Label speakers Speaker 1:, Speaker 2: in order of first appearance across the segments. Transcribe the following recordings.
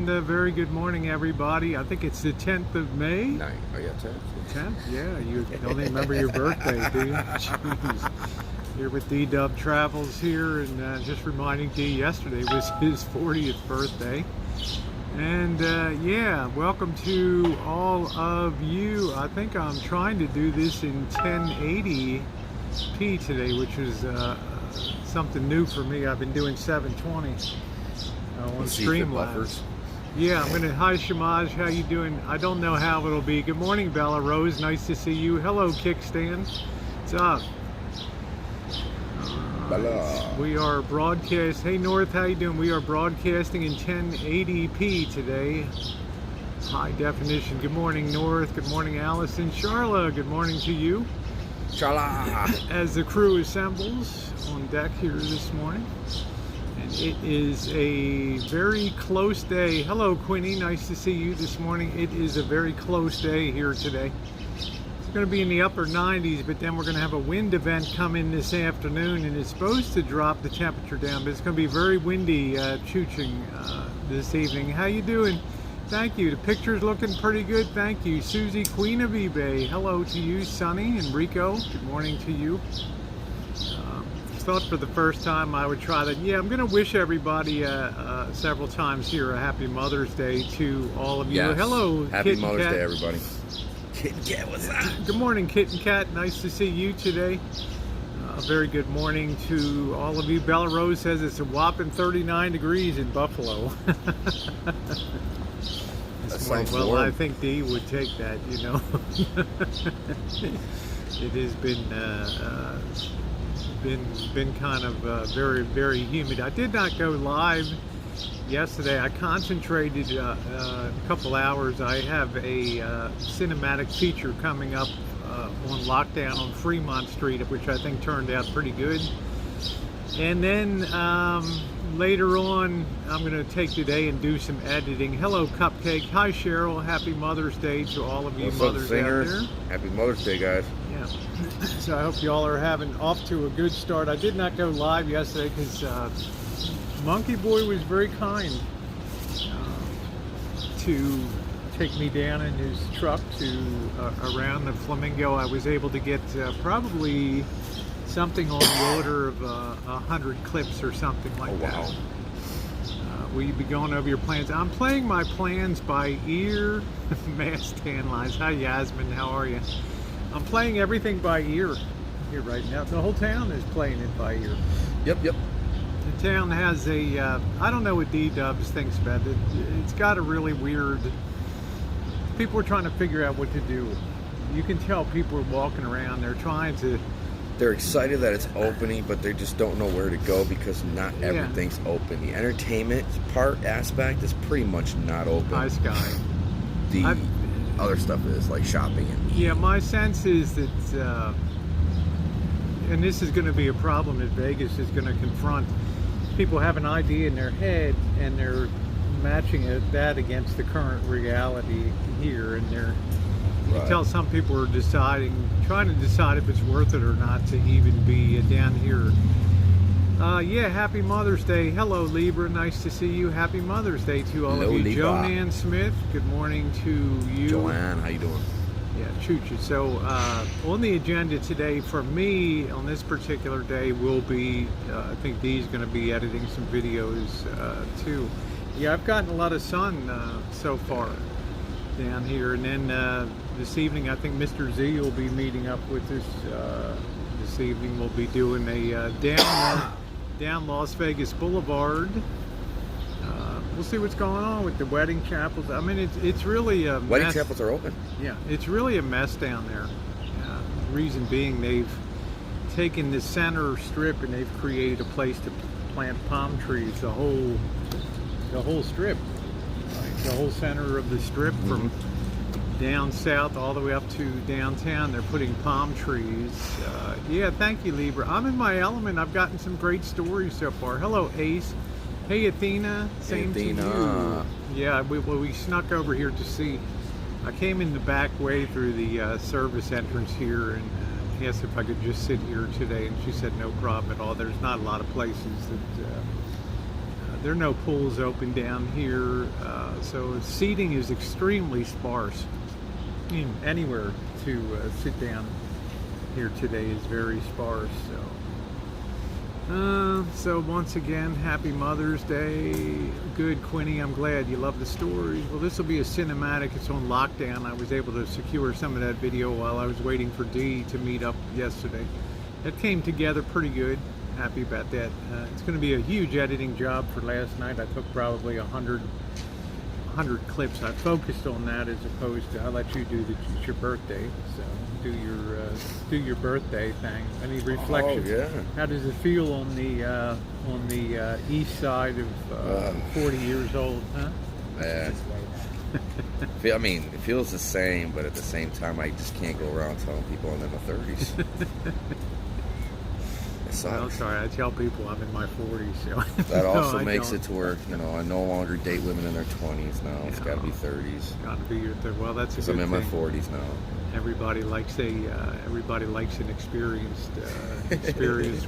Speaker 1: and very good morning, everybody. I think it's the 10th of May.
Speaker 2: 9. Oh, yeah, 10th.
Speaker 1: 10th? Yeah, you don't even remember your birthday, do you? Jeez. Here with D-Dub Travels here, and just reminding D yesterday was his 40th birthday. And yeah, welcome to all of you. I think I'm trying to do this in 1080p today, which is something new for me. I've been doing 720 on Streamlabs. Yeah, I'm gonna. Hi Shamaj, how you doing? I don't know how it'll be. Good morning, Bella Rose. Nice to see you. Hello, Kickstand. What's up? We are broadcast. Hey North, how you doing? We are broadcasting in 1080p today. High definition. Good morning, North. Good morning, Allison. Charla, good morning to you.
Speaker 2: Charla!
Speaker 1: As the crew assembles on deck here this morning. And it is a very close day. Hello, Quinny. Nice to see you this morning. It is a very close day here today. It's going to be in the upper 90s, but then we're going to have a wind event come in this afternoon, and it's supposed to drop the temperature down, but it's going to be very windy chooching this evening. How you doing? Thank you. The picture's looking pretty good. Thank you. Susie, Queen of eBay. Hello to you. Sunny and Rico, good morning to you. Thought for the first time I would try that. Yeah, I'm going to wish everybody several times here a happy Mother's Day to all of you.
Speaker 2: Yes.
Speaker 1: Hello,
Speaker 2: happy
Speaker 1: Kit
Speaker 2: Mother's
Speaker 1: and Cat.
Speaker 2: Day, everybody. Kit and Cat, what's up?
Speaker 1: Good morning, Kit and Cat. Nice to see you today. Very good morning to all of you. Bella Rose says it's a whopping 39 degrees in Buffalo. Well,
Speaker 2: warm.
Speaker 1: I think Dee would take that, you know. It has been kind of very, very humid. I did not go live yesterday. I concentrated a couple hours. I have a cinematic feature coming up on lockdown on Fremont Street, which I think turned out pretty good. And then later on, I'm going to take today and do some editing. Hello, Cupcake. Hi, Cheryl. Happy Mother's Day to all of you.
Speaker 2: What's
Speaker 1: mothers
Speaker 2: up, singers?
Speaker 1: out there.
Speaker 2: Happy Mother's Day, guys.
Speaker 1: Yeah. So I hope you all are having off to a good start. I did not go live yesterday because Monkey Boy was very kind to take me down in his truck to around the Flamingo. I was able to get probably something on the order of 100 clips or something like that.
Speaker 2: Wow.
Speaker 1: Will you be going over your plans? I'm playing my plans by ear. Mass tan lines. Hi Yasmin, how are you? I'm playing everything by ear here right now. The whole town is playing it by ear.
Speaker 2: Yep.
Speaker 1: The town has a, I don't know what D-Dubs thinks about it. It's got a really weird, people are trying to figure out what to do. You can tell people are walking around,
Speaker 2: They're excited that it's opening, but they just don't know where to go because not everything's open. The entertainment part aspect is pretty much not open.
Speaker 1: Hi Sky.
Speaker 2: The other stuff is like shopping and
Speaker 1: Yeah, my sense is that, and this is going to be a problem that Vegas is going to confront. People have an idea in their head and they're matching that against the current reality here, and you can tell some people are trying to decide if it's worth it or not to even be down here. Yeah, happy Mother's Day. Hello, Libra. Nice to see you. Happy Mother's Day to all of you.
Speaker 2: Libra.
Speaker 1: Joanne Smith, good morning to you.
Speaker 2: Joanne, how you doing?
Speaker 1: Yeah, choo-choo. So on the agenda today for me on this particular day will be, I think Dee's going to be editing some videos too. Yeah, I've gotten a lot of sun so far down here, and then this evening I think Mr. Z will be meeting up with us this evening. We'll be doing a down Las Vegas Boulevard. We'll see what's going on with the wedding chapels. I mean, it's really a mess.
Speaker 2: Wedding chapels are open.
Speaker 1: Yeah, it's really a mess down there. Reason being, they've taken the center strip and they've created a place to plant palm trees. The whole strip, right? The whole center of the strip from down south all the way up to downtown. They're putting palm trees. Yeah, thank you, Libra. I'm in my element. I've gotten some great stories so far. Hello, Ace. Hey, Athena. Same to you. Yeah, we snuck over here to see. I came in the back way through the service entrance here and asked if I could just sit here today, and she said no problem at all. There's not a lot of places that there are no pools open down here, so seating is extremely sparse. Anywhere to sit down here today is very sparse. So once again, happy Mother's Day. Good, Quinny. I'm glad you love the stories. Well, this will be a cinematic. It's on lockdown. I was able to secure some of that video while I was waiting for Dee to meet up yesterday. It came together pretty good. Happy about that. It's going to be a huge editing job for last night. I took probably 100 clips. I focused on that as opposed to, I'll let you do it's your birthday, so do your birthday thing. Any reflections?
Speaker 2: Oh, yeah.
Speaker 1: How does it feel on the east side of 40 years old, huh?
Speaker 2: Yeah. I mean, it feels the same, but at the same time, I just can't go around telling people I'm in my 30s.
Speaker 1: Well, sorry, I tell people I'm in my 40s. So.
Speaker 2: That also
Speaker 1: No,
Speaker 2: makes it to where, I no longer date women in their 20s now. It's got to be 30s.
Speaker 1: Got to be your well, that's a good
Speaker 2: I'm in my
Speaker 1: thing.
Speaker 2: 40s now.
Speaker 1: Everybody likes an experienced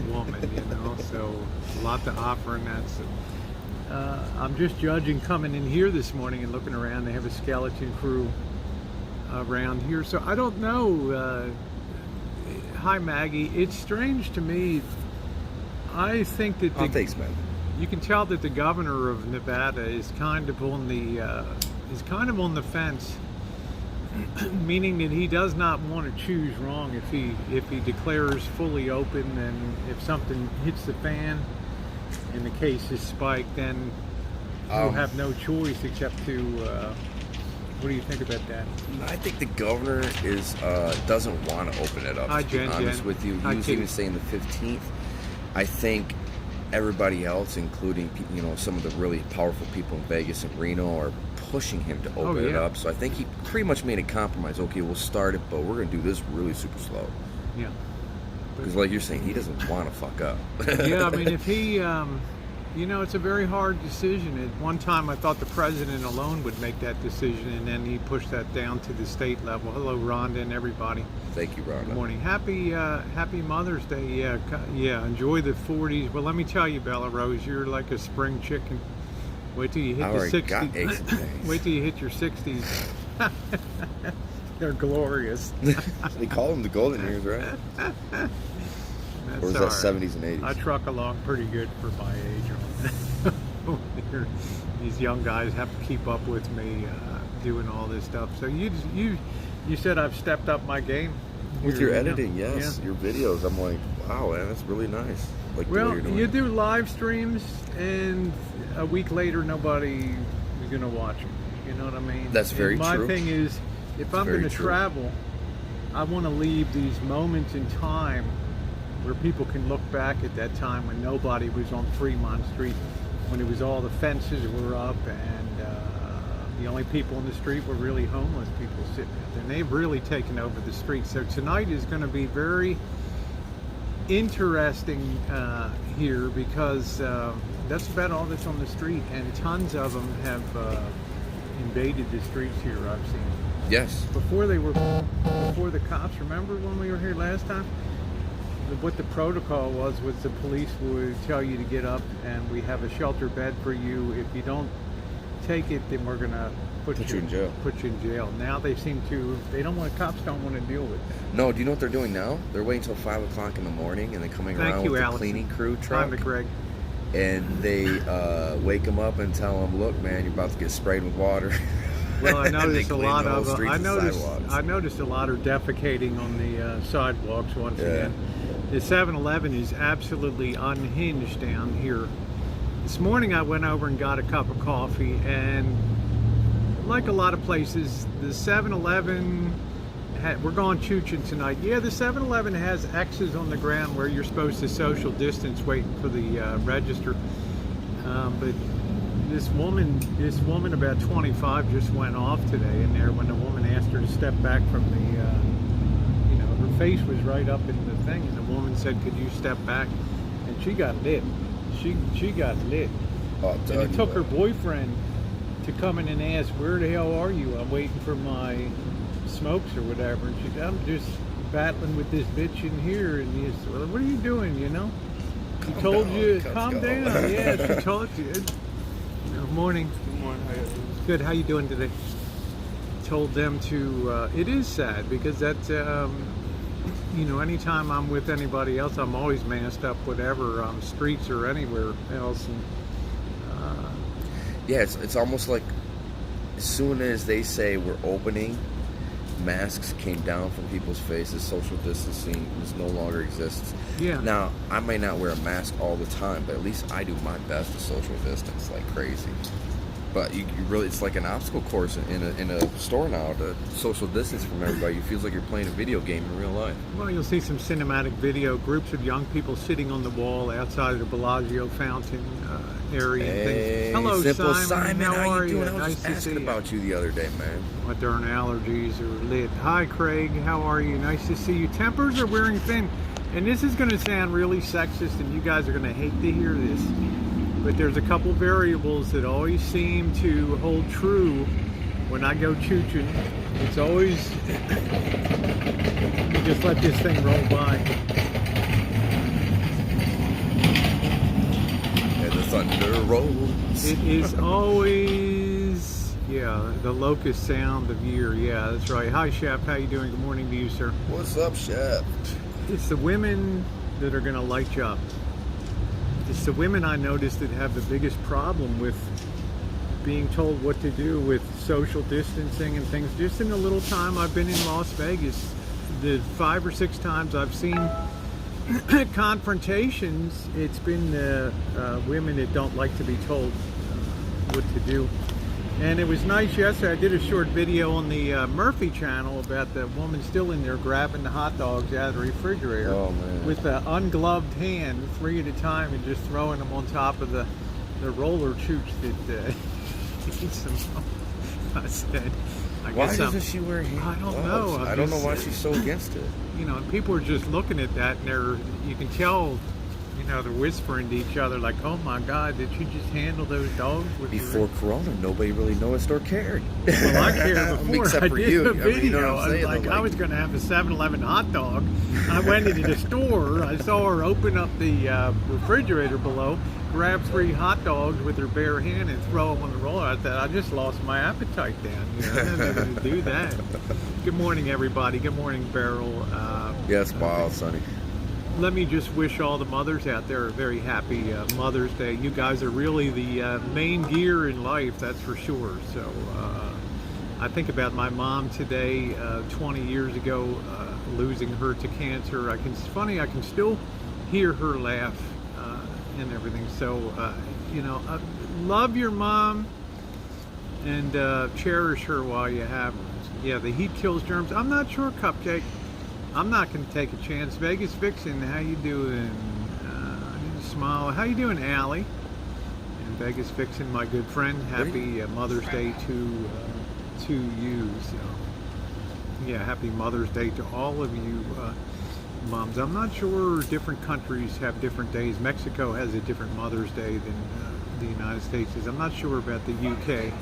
Speaker 1: woman, so a lot to offer, and that's. I'm just judging coming in here this morning and looking around. They have a skeleton crew around here, so I don't know. Hi, Maggie. It's strange to me. I think that
Speaker 2: Thanks, man.
Speaker 1: You can tell that the governor of Nevada is kind of on the fence, meaning that he does not want to choose wrong. If he declares fully open, and if something hits the fan and the cases spike, then he'll have no choice except to. What do you think about that?
Speaker 2: I think the governor doesn't want to open it up.
Speaker 1: Hi,
Speaker 2: to be
Speaker 1: Jen,
Speaker 2: honest
Speaker 1: Jen.
Speaker 2: with you,
Speaker 1: Hi,
Speaker 2: he was
Speaker 1: Kate.
Speaker 2: even saying the 15th. I think everybody else, including some of the really powerful people in Vegas and Reno, are pushing him to open it up. So I think he pretty much made a compromise. Okay, we'll start it, but we're going to do this really super slow.
Speaker 1: Yeah.
Speaker 2: Because, like you're saying, he doesn't want to fuck up.
Speaker 1: Yeah, I mean, if he, it's a very hard decision. At one time, I thought the president alone would make that decision, and then he pushed that down to the state level. Hello, Rhonda and everybody.
Speaker 2: Thank you, Rhonda.
Speaker 1: Good morning. Happy Mother's Day. Yeah. Enjoy the 40s. Well, let me tell you, Bella Rose, you're like a spring chicken. Wait till you hit the 60s.
Speaker 2: Got eggs and things.
Speaker 1: Wait till you hit your 60s. They're glorious.
Speaker 2: They call them the golden years, right?
Speaker 1: That's
Speaker 2: Or is that 70s and 80s?
Speaker 1: I truck along pretty good for my age. These young guys have to keep up with me doing all this stuff. So you said I've stepped up my game
Speaker 2: With
Speaker 1: here,
Speaker 2: your editing, yes.
Speaker 1: Yeah.
Speaker 2: Your videos, I'm like, wow, man, that's really nice. Like the way
Speaker 1: Well,
Speaker 2: you're doing
Speaker 1: you
Speaker 2: it.
Speaker 1: do live streams, and a week later, nobody is going to watch them. You know what I mean?
Speaker 2: That's very
Speaker 1: and my
Speaker 2: true.
Speaker 1: thing is, if I'm going to travel, I want to leave these moments in time where people can look back at that time when nobody was on Fremont Street, when it was all the fences were up, and the only people in the street were really homeless people sitting out there. And they've really taken over the street. So tonight is going to be very interesting here, because that's about all that's on the street, and tons of them have invaded the streets here, I've seen.
Speaker 2: Yes.
Speaker 1: Before the cops, remember when we were here last time? What the protocol was the police would tell you to get up, and we have a shelter bed for you. If you don't take it, then we're gonna put you in jail. Put you in jail. Now they cops don't want to deal with that.
Speaker 2: No, do you know what they're doing now? They're waiting until 5 o'clock in the morning, and they're coming around with the cleaning crew truck.
Speaker 1: Hi, McGreg.
Speaker 2: And they wake them up and tell them, look, man, you're about to get sprayed with water.
Speaker 1: Well, I noticed a lot of
Speaker 2: I
Speaker 1: noticed a lot are defecating on the sidewalks once again. The 7-Eleven is absolutely unhinged down here. This morning I went over and got a cup of coffee, and like a lot of places, the 7-Eleven, we're going chooching tonight. Yeah, the 7-Eleven has X's on the ground where you're supposed to social distance waiting for the register. But this woman about 25 just went off today in there when the woman asked her to step back from the, her face was right up in the thing, and the woman said, could you step back? And she got lit. She got lit. And it took her boyfriend to come in and ask, where the hell are you? I'm waiting for my smokes or whatever. And she said, I'm just battling with this bitch in here. And he said, well, what are you doing, She told you,
Speaker 2: Cubs
Speaker 1: calm
Speaker 2: go.
Speaker 1: down. Yeah, she told you. Good morning.
Speaker 3: Good morning. How you doing?
Speaker 1: Good. How you doing today? Told them to. It is sad because that. Anytime I'm with anybody else, I'm always masked up, whatever, on streets or anywhere else. And,
Speaker 2: yeah, it's almost like as soon as they say we're opening, masks came down from people's faces, social distancing no longer exists.
Speaker 1: Yeah.
Speaker 2: Now, I may not wear a mask all the time, but at least I do my best to social distance like crazy. But you really, it's like an obstacle course in a store now to social distance from everybody. It feels like you're playing a video game in real life.
Speaker 1: Well, you'll see some cinematic video, groups of young people sitting on the wall outside of the Bellagio fountain area. And
Speaker 2: Hey,
Speaker 1: things. Hello,
Speaker 2: Simple
Speaker 1: Simon.
Speaker 2: How
Speaker 1: are
Speaker 2: you doing? I was
Speaker 1: Nice
Speaker 2: just
Speaker 1: to
Speaker 2: asking
Speaker 1: see
Speaker 2: about you the other day, man.
Speaker 1: My darn allergies are lit. Hi, Craig. How are you? Nice to see you. Tempers are wearing thin. And this is going to sound really sexist, and you guys are going to hate to hear this. But there's a couple variables that always seem to hold true when I go choo-choo. It's always, you just let this thing roll by.
Speaker 2: And the thunder rolls.
Speaker 1: It is always, yeah, the locust sound of year. Yeah, that's right. Hi, Chef. How you doing? Good morning to you, sir.
Speaker 2: What's up, Chef?
Speaker 1: It's the women that are going to light you up. It's the women I noticed that have the biggest problem with being told what to do with social distancing and things. Just in the little time I've been in Las Vegas, the 5 or 6 times I've seen confrontations, it's been women that don't like to be told what to do. And it was nice yesterday. I did a short video on the Murphy channel about the woman still in there grabbing the hot dogs out of the refrigerator with an ungloved hand, 3 at a time, and just throwing them on top of the roller chooch that eats them. I said,
Speaker 2: why doesn't she wear hand
Speaker 1: I don't
Speaker 2: gloves?
Speaker 1: know.
Speaker 2: I don't know why she's so against it.
Speaker 1: And people are just looking at that, and you can tell, they're whispering to each other like, "Oh my God, did she just handle those dogs?"
Speaker 2: Before Corona, nobody really noticed or cared.
Speaker 1: Well, I cared before.
Speaker 2: Except
Speaker 1: I
Speaker 2: for
Speaker 1: did
Speaker 2: you.
Speaker 1: the
Speaker 2: I mean,
Speaker 1: video.
Speaker 2: you know what I'm saying?
Speaker 1: I was going to have a 7-Eleven hot dog. I went into the store. I saw her open up the refrigerator below, grab 3 hot dogs with her bare hand and throw them on the roller. I thought, I just lost my appetite then. I'm not going to do that. Good morning, everybody. Good morning, Beryl.
Speaker 2: Yes, wow, Sonny.
Speaker 1: Let me just wish all the mothers out there a very happy Mother's Day. You guys are really the main gear in life, that's for sure. So I think about my mom today, 20 years ago, losing her to cancer. It's funny, I can still hear her laugh and everything. So, love your mom and cherish her while you have her. Yeah, the heat kills germs. I'm not sure, Cupcake. I'm not going to take a chance. Vegas Vixen, how you doing? I need to smile. How you doing, Allie? And Vegas Vixen, my good friend. Happy Mother's Day to you. So, yeah, happy Mother's Day to all of you moms. I'm not sure different countries have different days. Mexico has a different Mother's Day than the United States is. I'm not sure about the UK.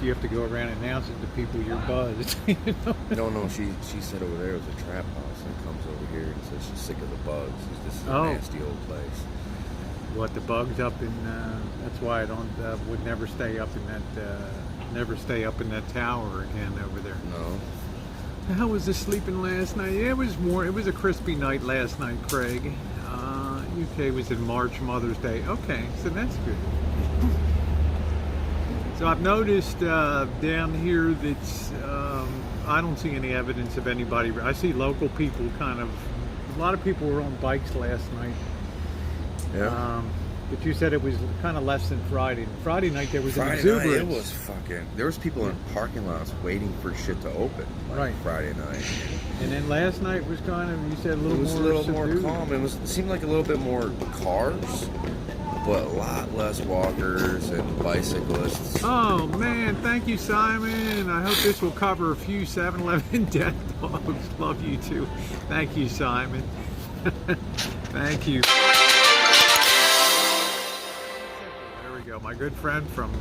Speaker 1: You have to go around announcing to people you're buzzed.
Speaker 2: No, she said over there it was a trap house, and comes over here and says she's sick of the bugs. This is a nasty old place.
Speaker 1: What, the bugs up in? That's why I don't would never stay up in that tower again over there.
Speaker 2: No.
Speaker 1: How was the sleeping last night? Yeah, it was warm. It was a crispy night last night, Craig. UK was in March, Mother's Day. Okay, so that's good. So I've noticed down here that I don't see any evidence of anybody. I see local people a lot of people were on bikes last night.
Speaker 2: Yeah.
Speaker 1: But you said it was kind of less than Friday. Friday night there was an exuberance.
Speaker 2: Night, it was there was people in parking lots waiting for shit to open.
Speaker 1: Right.
Speaker 2: Friday night.
Speaker 1: And then last night was you said a little more subdued.
Speaker 2: It was a little more calm. It seemed like a little bit more cars, but a lot less walkers and bicyclists.
Speaker 1: Oh man, thank you, Simon. I hope this will cover a few 7-Eleven death dogs. Love you too. Thank you, Simon. Thank you. There we go. My good friend from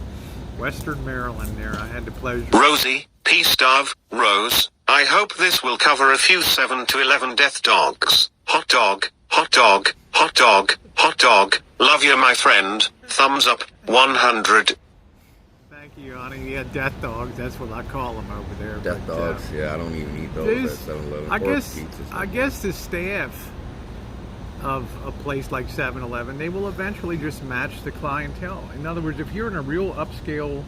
Speaker 1: Western Maryland there. I had the pleasure.
Speaker 4: Rosie, peace, Dove, Rose.
Speaker 3: I hope this will cover a few 7 to 11 death dogs. Hot dog, hot dog, hot dog, hot dog. Love you, my friend. Thumbs up, 100.
Speaker 1: Thank you, honey. Yeah, death dogs. That's what I call them over there.
Speaker 2: Death
Speaker 1: but,
Speaker 2: dogs. Yeah, I don't even eat those at 7-Eleven.
Speaker 1: I guess the staff of a place like 7-Eleven, they will eventually just match the clientele. In other words, if you're in a real upscale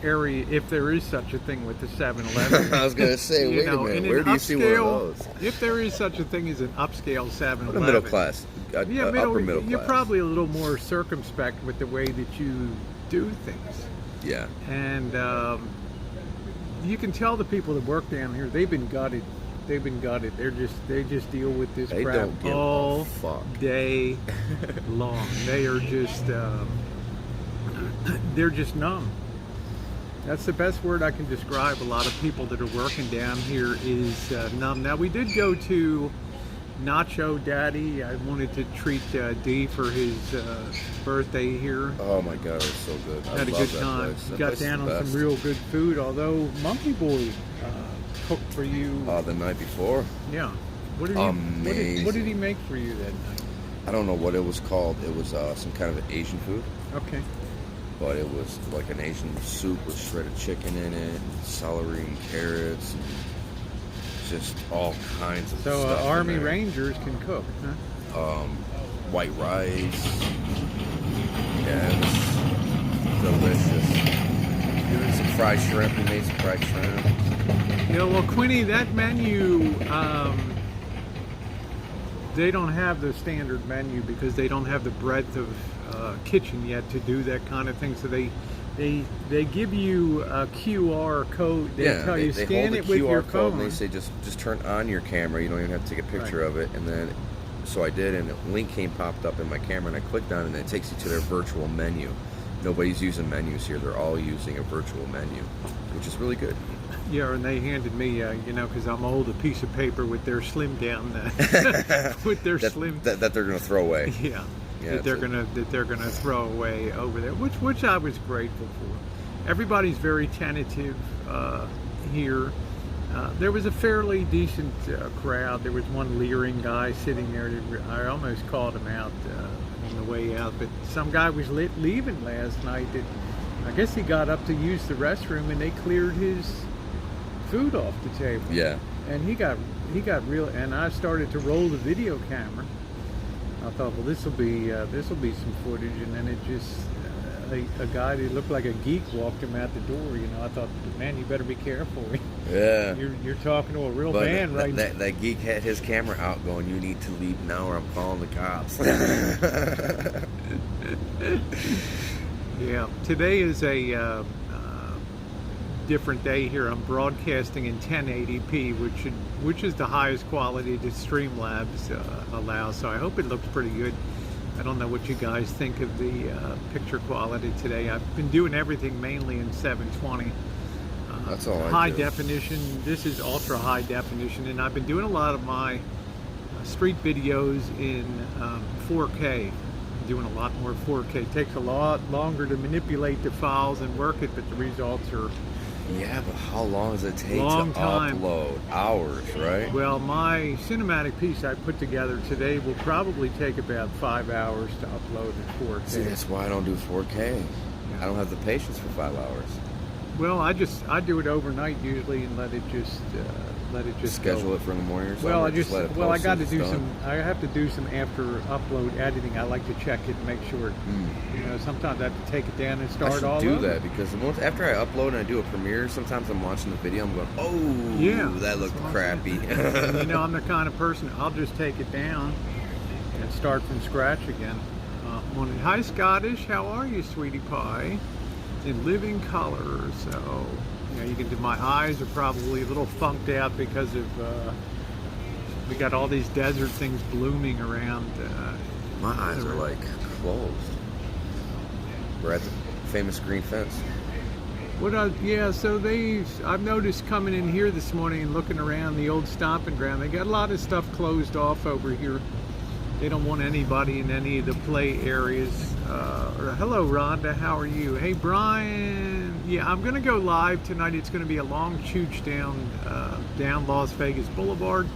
Speaker 1: area, if there is such a thing with the 7-Eleven.
Speaker 2: I was going to say, wait a minute, where do you see one of those?
Speaker 1: If there is such a thing as an upscale 7-Eleven.
Speaker 2: Middle class.
Speaker 1: Yeah,
Speaker 2: upper middle class.
Speaker 1: You're probably a little more circumspect with the way that you do things.
Speaker 2: Yeah.
Speaker 1: And you can tell the people that work down here, they've been gutted. They've been gutted. They just deal with this crap all day long. They are just they're just numb. That's the best word I can describe a lot of people that are working down here is numb. Now we did go to Nacho Daddy. I wanted to treat D for his birthday here.
Speaker 2: Oh my God, it was so good.
Speaker 1: Had a good time. Got down on some real good food. Although Monkey Boy cooked for you.
Speaker 2: The night before.
Speaker 1: Yeah.
Speaker 2: Amazing.
Speaker 1: What did he make for you that night?
Speaker 2: I don't know what it was called. It was some kind of an Asian food.
Speaker 1: Okay.
Speaker 2: But it was like an Asian soup with shredded chicken in it, and celery and carrots, and just all kinds of stuff.
Speaker 1: So Army Rangers can cook, huh?
Speaker 2: White rice. Yeah, it was delicious. Some fried shrimp. We made some fried shrimp.
Speaker 1: Yeah, well, Quinny, that menu, they don't have the standard menu because they don't have the breadth of kitchen yet to do that kind of thing. So they give you a QR code. They tell you scan it with your phone.
Speaker 2: And they say just turn on your camera. You don't even have to take a picture of it. And then, so I did, and a link popped up in my camera, and I clicked on it, and it takes you to their virtual menu. Nobody's using menus here. They're all using a virtual menu, which is really good.
Speaker 1: Yeah, and they handed me, because I'm old, a piece of paper with their slim down, with their slim
Speaker 2: that they're going to throw away.
Speaker 1: Yeah, that they're gonna throw away over there, which I was grateful for. Everybody's very tentative here. There was a fairly decent crowd. There was one leering guy sitting there. I almost called him out on the way out, but some guy was leaving last night. That I guess he got up to use the restroom, and they cleared his food off the table.
Speaker 2: Yeah.
Speaker 1: And he got real. And I started to roll the video camera. I thought, well, this will be some footage, and then it just a guy that looked like a geek walked him out the door. I thought, man, you better be careful.
Speaker 2: Yeah.
Speaker 1: You're talking to a real man, right?
Speaker 2: That geek had his camera out, going, "You need to leave now, or I'm calling the cops."
Speaker 1: Yeah. Today is a different day here. I'm broadcasting in 1080p, which is the highest quality that Streamlabs allows. So I hope it looks pretty good. I don't know what you guys think of the picture quality today. I've been doing everything mainly in 720.
Speaker 2: That's all
Speaker 1: high definition. This is ultra high definition, and I've been doing a lot of my street videos in 4K. I'm doing a lot more 4K. It takes a lot longer to manipulate the files and work it, but the results are
Speaker 2: Yeah, but how long does it take to upload? Hours, right?
Speaker 1: Well, my cinematic piece I put together today will probably take about 5 hours to upload in 4K.
Speaker 2: See, that's why I don't do 4K. Yeah. I don't have the patience for 5 hours.
Speaker 1: Well, I do it overnight usually and let it just
Speaker 2: schedule
Speaker 1: go.
Speaker 2: it for in the morning or something.
Speaker 1: Well, I got to do some. I have to do some after upload editing. I like to check it and make sure. Sometimes I have to take it down and start all over.
Speaker 2: I should do that because after I upload and I do a premiere, sometimes I'm watching the video. I'm going, oh, yeah, that looked crappy.
Speaker 1: And, I'm the kind of person I'll just take it down and start from scratch again. Hi, Scottish. How are you, sweetie pie? In living color. So. You can do. My eyes are probably a little funked out because of we got all these desert things blooming around.
Speaker 2: My eyes are like closed. We're at the famous green fence.
Speaker 1: So I've noticed coming in here this morning and looking around the old stomping ground. They got a lot of stuff closed off over here. They don't want anybody in any of the play areas. or hello, Rhonda. How are you? Hey, Brian. Yeah, I'm gonna go live tonight. It's gonna be a long chooch down Las Vegas Boulevard.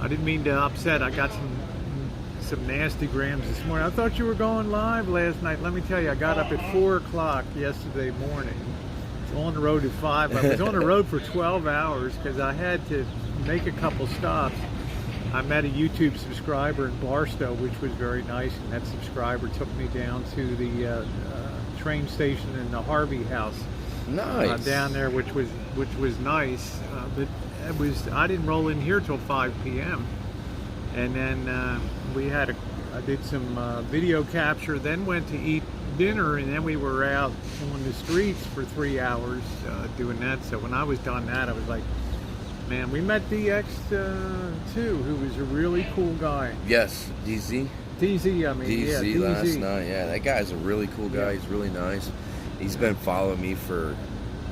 Speaker 1: I didn't mean to upset. I got some nasty grams this morning. I thought you were going live last night. Let me tell you, I got up at 4 o'clock yesterday morning. I was on the road at 5. I was on the road for 12 hours because I had to make a couple stops. I met a YouTube subscriber in Barstow, which was very nice, and that subscriber took me down to the train station in the Harvey House.
Speaker 2: Nice.
Speaker 1: Down there, which was nice. But I didn't roll in here till 5 p.m. And then I did some video capture, then went to eat dinner, and then we were out on the streets for 3 hours doing that. So when I was done that, I was like, man, we met DX too, who was a really cool guy.
Speaker 2: Yes, DZ.
Speaker 1: DZ, I mean,
Speaker 2: DZ
Speaker 1: yeah,
Speaker 2: last
Speaker 1: DZ.
Speaker 2: night. Yeah, that guy's a really cool guy. He's really nice. He's been following me for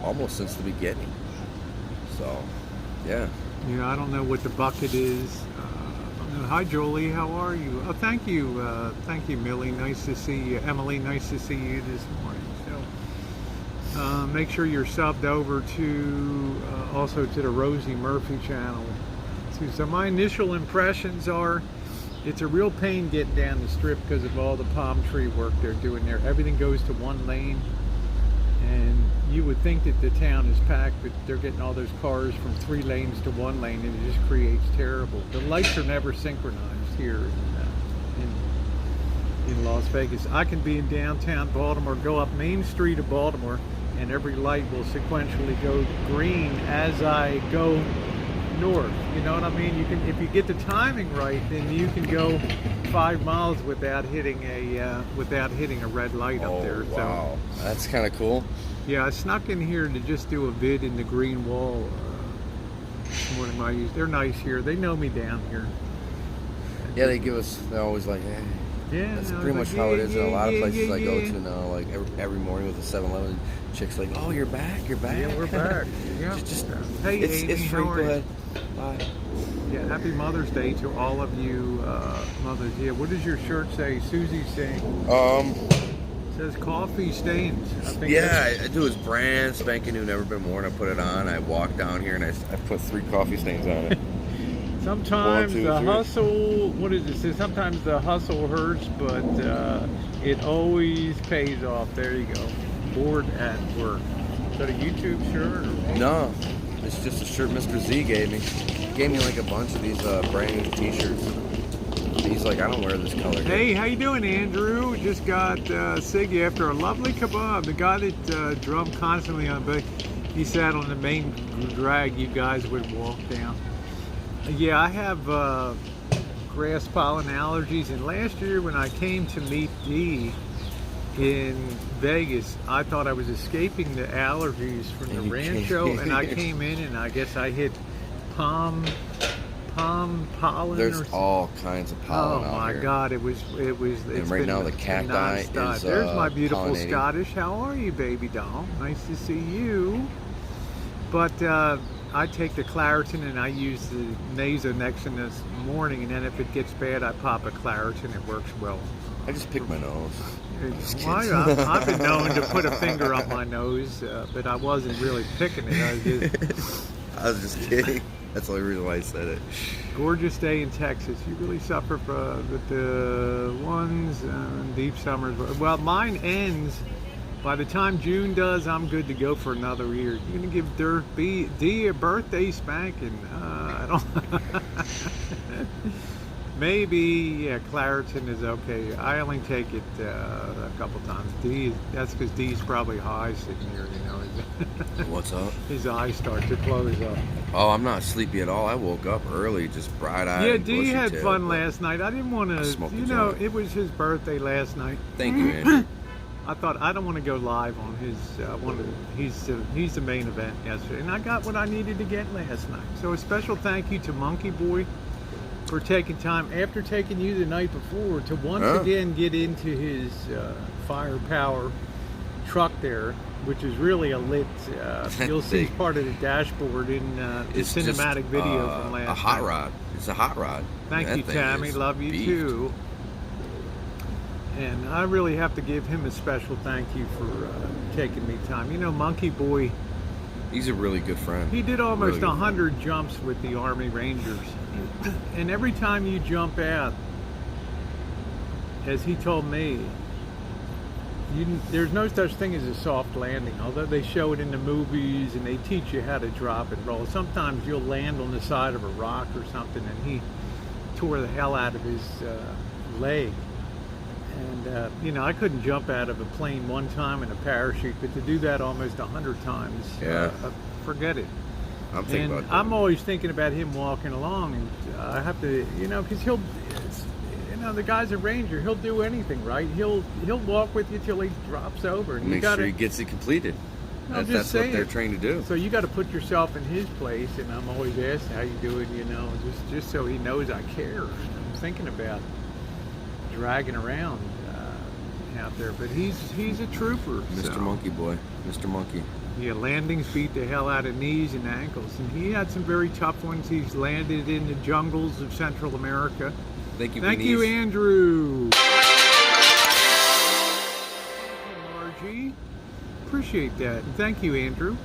Speaker 2: almost since the beginning. So, yeah.
Speaker 1: Yeah, I don't know what the bucket is. Hi, Jolie. How are you? Oh, thank you, Millie. Nice to see you, Emily. Nice to see you this morning. So, make sure you're subbed over to also to the Rosie Murphy channel. So my initial impressions are, it's a real pain getting down the strip because of all the palm tree work they're doing there. Everything goes to one lane. And you would think that the town is packed, but they're getting all those cars from 3 lanes to 1 lane, and it just creates terrible. The lights are never synchronized here in Las Vegas. I can be in downtown Baltimore, go up Main Street of Baltimore, and every light will sequentially go green as I go north. You know what I mean? You can, if you get the timing right, then you can go 5 miles without hitting a red light up there.
Speaker 2: Wow, so that's kind of cool.
Speaker 1: Yeah, I snuck in here to just do a vid in the green wall this morning. They're nice here. They know me down here.
Speaker 2: Yeah, they're always like, hey.
Speaker 1: Yeah,
Speaker 2: that's
Speaker 1: no,
Speaker 2: pretty much
Speaker 1: like,
Speaker 2: how it is in a lot of places I go
Speaker 1: yeah.
Speaker 2: to now. Like every morning with the 7-Eleven, chicks like, oh, you're back.
Speaker 1: Yeah, we're back. Yeah. Hey,
Speaker 2: it's
Speaker 1: Amy,
Speaker 2: free.
Speaker 1: how are
Speaker 2: Go
Speaker 1: you?
Speaker 2: ahead. Bye.
Speaker 1: Yeah, happy Mother's Day to all of you mothers. Yeah, what does your shirt say? Susie's saying. It says coffee stains. I think
Speaker 2: I do. It's brand spanking new, never been worn. I put it on. I walked down here and I put 3 coffee stains on it.
Speaker 1: Sometimes
Speaker 2: 1, 2,
Speaker 1: the
Speaker 2: 3.
Speaker 1: hustle, what does it say? Sometimes the hustle hurts, but it always pays off. There you go. Bored at work. Is that a YouTube shirt? Or?
Speaker 2: No, it's just a shirt Mr. Z gave me. He gave me like a bunch of these brand new t-shirts. He's like, I don't wear this color.
Speaker 1: Hey, how you doing, Andrew? Just got Siggy after a lovely kebab. The guy that drummed constantly on, but he sat on the main drag you guys would walk down. Yeah, I have grass pollen allergies, and last year when I came to meet Dee in Vegas, I thought I was escaping the allergies from the rancho, and I came in and I guess I hit palm pollen.
Speaker 2: There's all kinds of pollen out
Speaker 1: here. Oh my God, it was.
Speaker 2: And right now the cacti is
Speaker 1: There's my beautiful
Speaker 2: pollinating.
Speaker 1: Scottish. How are you, baby doll? Nice to see you. But I take the Claritin and I use the Nasonex in this morning, and then if it gets bad, I pop a Claritin. It works well.
Speaker 2: I just pick my nose.
Speaker 1: Well, I've been known to put a finger up my nose, but I wasn't really picking it.
Speaker 2: I was just kidding. That's the only reason why I said it.
Speaker 1: Gorgeous day in Texas. You really suffer with the ones deep summers. Well, mine ends by the time June does. I'm good to go for another year. You're gonna give D a birthday spanking? I don't. Maybe, yeah, Claritin is okay. I only take it a couple times. That's because D's probably high sitting here, you know.
Speaker 2: What's up?
Speaker 1: His eyes start to close up.
Speaker 2: Oh, I'm not sleepy at all. I woke up early, just bright-eyed.
Speaker 1: Yeah, D had fun last night. I didn't want to, you know, it was his birthday last night.
Speaker 2: Thank you, Andrew.
Speaker 1: I thought, I don't want to go live on his, he's the main event yesterday. And I got what I needed to get last night. So a special thank you to Monkey Boy for taking time after taking you the night before to once again get into his firepower truck there, which is really a lit. You'll see part of the dashboard in the cinematic video from last night.
Speaker 2: A hot rod. It's a hot rod.
Speaker 1: Thank you, Tammy. Love you too. And I really have to give him a special thank you for taking me time. You know, Monkey Boy,
Speaker 2: He's a really good friend.
Speaker 1: he did almost
Speaker 2: Really good
Speaker 1: 100 jumps with the Army Rangers. And every time you jump out, as he told me, there's no such thing as a soft landing. Although they show it in the movies and they teach you how to drop and roll, sometimes you'll land on the side of a rock or something, and he tore the hell out of his leg. And you know, I couldn't jump out of a plane one time in a parachute, but to do that almost 100 times, forget it.
Speaker 2: I'm thinking
Speaker 1: And
Speaker 2: about
Speaker 1: I'm
Speaker 2: that.
Speaker 1: always thinking about him walking along, and I have to, you know, because you know, the guy's a ranger. He'll do anything, right? He'll walk with you till he drops over, and you
Speaker 2: Make
Speaker 1: got
Speaker 2: sure he gets it completed.
Speaker 1: I'm just
Speaker 2: That's what
Speaker 1: saying.
Speaker 2: they're trained to do.
Speaker 1: So you got to put yourself in his place, and I'm always asking how you doing, you know, just so he knows I care. I'm thinking about dragging around out there, but he's a trooper.
Speaker 2: Mr.
Speaker 1: So.
Speaker 2: Monkey Boy. Mr. Monkey.
Speaker 1: Yeah, landings beat the hell out of knees and ankles, and he had some very tough ones. He's landed in the jungles of Central America.
Speaker 2: Thank you,
Speaker 1: Thank you,
Speaker 2: Denise.
Speaker 1: Andrew. Margie, appreciate that. And thank you, Andrew.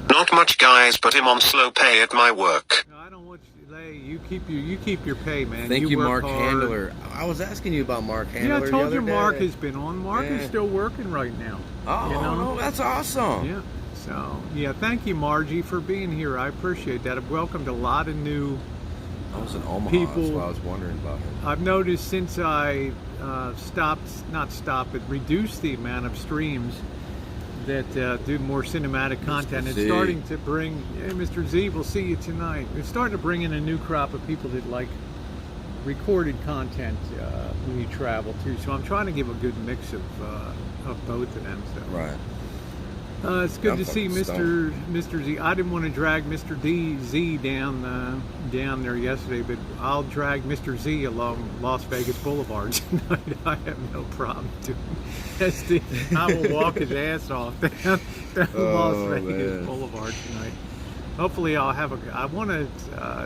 Speaker 3: Not much guys put him on slow pay at my work.
Speaker 1: No, I don't want you. Hey, you keep your pay, man.
Speaker 2: Thank you,
Speaker 1: work
Speaker 2: Mark
Speaker 1: hard.
Speaker 2: Handler. I was asking you about Mark Handler.
Speaker 1: Yeah, I told
Speaker 2: the
Speaker 1: you
Speaker 2: other
Speaker 1: Mark
Speaker 2: day.
Speaker 1: has been on. Mark
Speaker 2: Yeah.
Speaker 1: is still working right now.
Speaker 2: Oh,
Speaker 1: you know?
Speaker 2: no, that's awesome.
Speaker 1: Yeah. So, yeah, thank you, Margie, for being here. I appreciate that. I've welcomed a lot of new
Speaker 2: I was in Omaha,
Speaker 1: people.
Speaker 2: that's why I was wondering about him.
Speaker 1: I've noticed since I reduced the amount of streams that do more cinematic content. It's
Speaker 2: Z.
Speaker 1: starting to bring, hey, Mr. Z, we'll see you tonight. It's starting to bring in a new crop of people that like recorded content when you travel too. So I'm trying to give a good mix of both of them. So.
Speaker 2: Right.
Speaker 1: It's good
Speaker 2: I'm
Speaker 1: to see
Speaker 2: fucking
Speaker 1: Mr. Z. I didn't want to drag Mr. Z down there yesterday, but I'll drag Mr. Z along Las Vegas Boulevard tonight. I have no problem doing it. I will walk his ass off down Las Vegas
Speaker 2: man.
Speaker 1: Boulevard tonight. Hopefully I'll have I want to,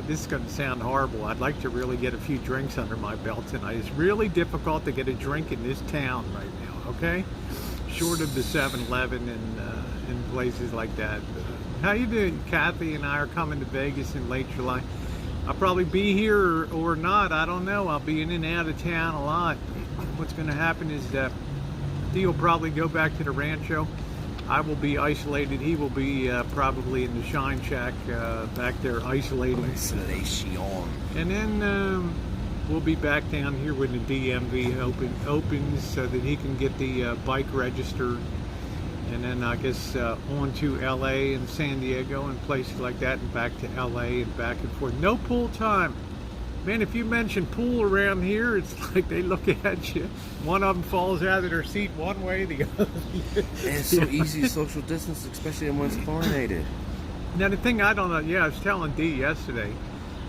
Speaker 1: this is going to sound horrible, I'd like to really get a few drinks under my belt tonight. It's really difficult to get a drink in this town right now, okay? Short of the 7-Eleven and places like that. How you doing? Kathy and I are coming to Vegas in late July. I'll probably be here or not, I don't know. I'll be in and out of town a lot. What's going to happen is that Dee will probably go back to the rancho. I will be isolated. He will be probably in the Shine Shack back there isolating.
Speaker 2: Isolation.
Speaker 1: And then we'll be back down here when the DMV opens so that he can get the bike registered. And then I guess on to LA and San Diego and places like that, and back to LA and back and forth. No pool time. Man, if you mention pool around here, it's like they look at you. One of them falls out of their seat one way, the other.
Speaker 2: And it's so easy to social distance, especially when it's chlorinated.
Speaker 1: Now the thing I don't know, yeah, I was telling Dee yesterday,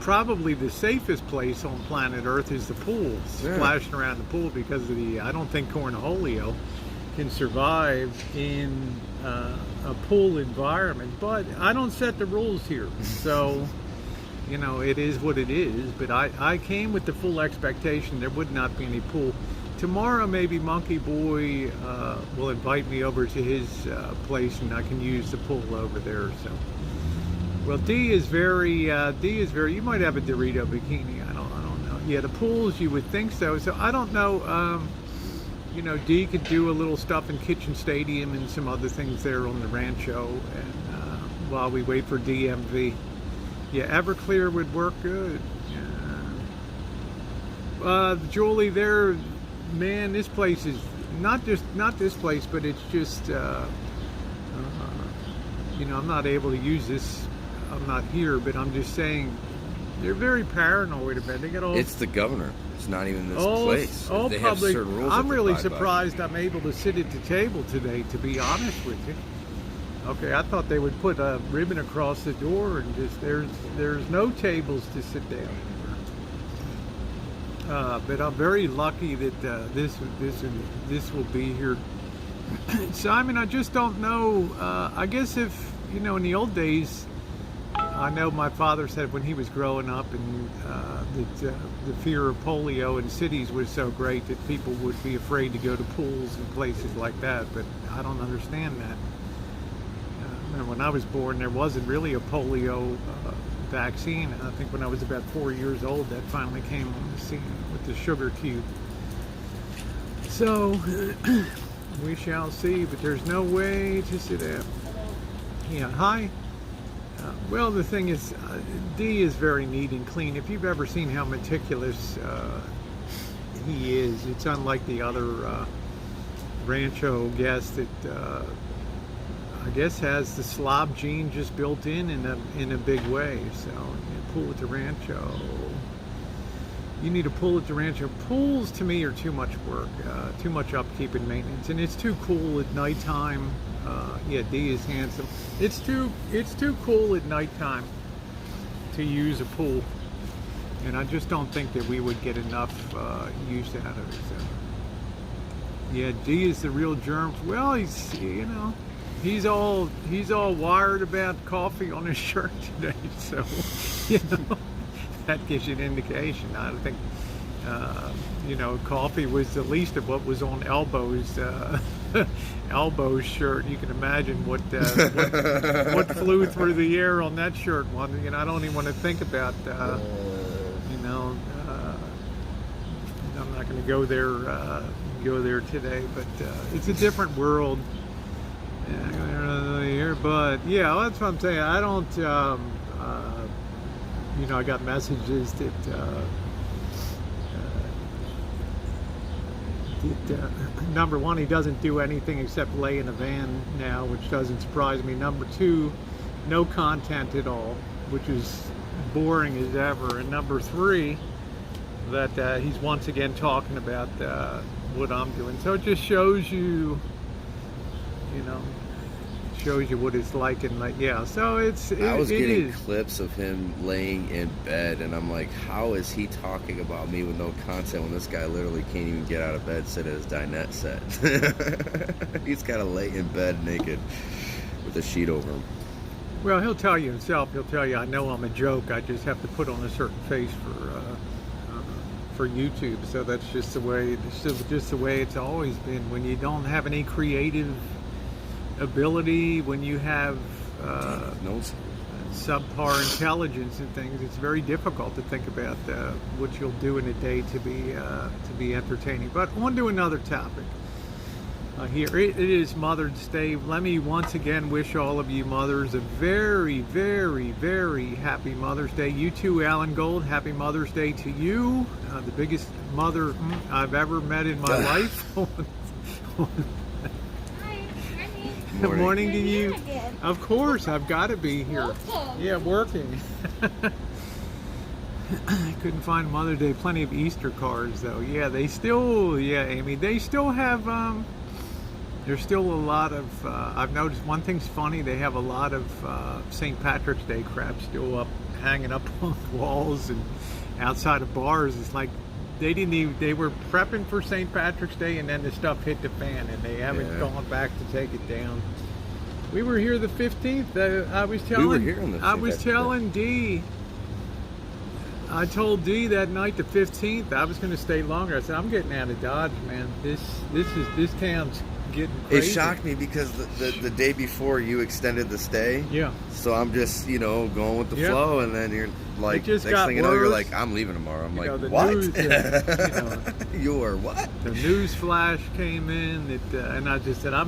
Speaker 1: probably the safest place on planet Earth is the pool.
Speaker 2: Yeah.
Speaker 1: Splashing around the pool because of I don't think cornholio can survive in a pool environment. But I don't set the rules here, so you know, it is what it is. But I came with the full expectation there would not be any pool. Tomorrow maybe Monkey Boy will invite me over to his place and I can use the pool over there. So, well, Dee is very, you might have a Dorito bikini, I don't know. Yeah, the pools, you would think so. So I don't know, you know, Dee could do a little stuff in Kitchen Stadium and some other things there on the rancho, and while we wait for DMV. Yeah, Everclear would work good. Yeah. Julie, there, man, this place is not this place, but it's just, you know, I'm not able to use this. I'm not here, but I'm just saying they're very paranoid about it. They got all.
Speaker 2: It's the governor. It's not even this place.
Speaker 1: All
Speaker 2: they have
Speaker 1: public.
Speaker 2: certain rules.
Speaker 1: I'm
Speaker 2: that they
Speaker 1: really
Speaker 2: abide by.
Speaker 1: surprised I'm able to sit at the table today, to be honest with you. Okay, I thought they would put a ribbon across the door and just there's no tables to sit down anymore. But I'm very lucky that this will be here. Simon, I just don't know. I guess if you know, in the old days, I know my father said when he was growing up, and that the fear of polio in cities was so great that people would be afraid to go to pools and places like that. But I don't understand that. When I was born, there wasn't really a polio vaccine. I think when I was about 4 years old, that finally came on the scene with the sugar cube. So we shall see, but there's no way to sit down. Yeah, hi. Well, the thing is, D is very neat and clean. If you've ever seen how meticulous he is, it's unlike the other Rancho guests that I guess has the slob gene just built in a big way. So pool at the Rancho. You need a pool at the Rancho. Pools to me are too much work, too much upkeep and maintenance, and it's too cool at nighttime. Yeah, D is handsome. It's too cool at nighttime to use a pool, and I just don't think that we would get enough use out of it. So. Yeah, D is the real germs. Well, he's all wired about coffee on his shirt today. So that gives you an indication. I think coffee was the least of what was on Elbow's shirt. You can imagine what flew through the air on that shirt. I don't even want to think about. I'm not going to go there today, but it's a different world. But yeah, that's what I'm saying. I don't. I got messages that. Number one, he doesn't do anything except lay in a van now, which doesn't surprise me. Number two, no content at all, which is boring as ever. And number three, that he's once again talking about what I'm doing. So it just shows you, what it's like. And so I
Speaker 2: was getting clips of him laying in bed, and I'm like, how is he talking about me with no content when this guy literally can't even get out of bed, sit at his dinette set? He's got to lay in bed naked with a sheet over him.
Speaker 1: Well, he'll tell you himself. He'll tell you, I know I'm a joke. I just have to put on a certain face for YouTube. So that's just the way. Just the way it's always been. When you don't have any creative ability, when you have subpar intelligence and things, it's very difficult to think about what you'll do in a day to be entertaining. But on to another topic. Here it is Mother's Day. Let me once again wish all of you mothers a very, very, very happy Mother's Day. You too, Alan Gold. Happy Mother's Day to you, the biggest mother I've ever met in my life. Good morning to you. Of course, I've got to be here. Yeah, working. I couldn't find Mother's Day. Plenty of Easter cards, though. Yeah, Amy, they still have, there's still a lot of, I've noticed one thing's funny, they have a lot of St. Patrick's Day crap still up, hanging up on the walls and outside of bars. It's like, they were prepping for St. Patrick's Day, and then the stuff hit the fan, and they haven't gone back to take it down. We were here the 15th. I was telling Dee. I told Dee that night, the 15th, I was going to stay longer. I said, I'm getting out of Dodge, man. This town's getting crazy.
Speaker 2: It shocked me because the day before you extended the stay.
Speaker 1: Yeah.
Speaker 2: So I'm just, going with the flow, and then you're like, next thing you know, you're like, I'm leaving tomorrow. I'm like, what? You're what?
Speaker 1: The news flash came in, and I just said, I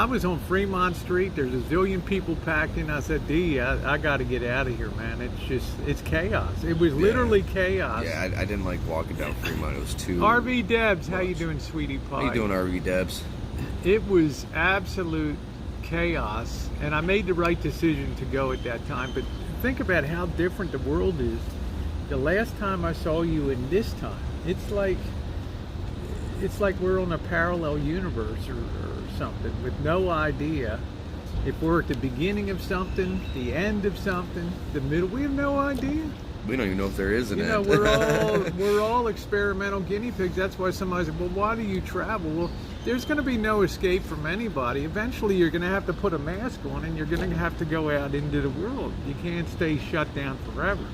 Speaker 1: was on Fremont Street. There's a zillion people packed in. I said, D, I got to get out of here, man. It's chaos. It was literally chaos.
Speaker 2: Yeah, I didn't like walking down Fremont. It was too
Speaker 1: RV Debs,
Speaker 2: much.
Speaker 1: How you doing, sweetie pie?
Speaker 2: How you doing, RV Debs?
Speaker 1: It was absolute chaos, and I made the right decision to go at that time. But think about how different the world is. The last time I saw you and this time, it's like we're on a parallel universe or something, with no idea if we're at the beginning of something, the end of something, the middle. We have no idea.
Speaker 2: We don't even know if there is an end.
Speaker 1: We're all experimental guinea pigs. That's why somebody said, well, why do you travel? Well, there's going to be no escape from anybody. Eventually, you're going to have to put a mask on, and you're going to have to go out into the world. You can't stay shut down forever.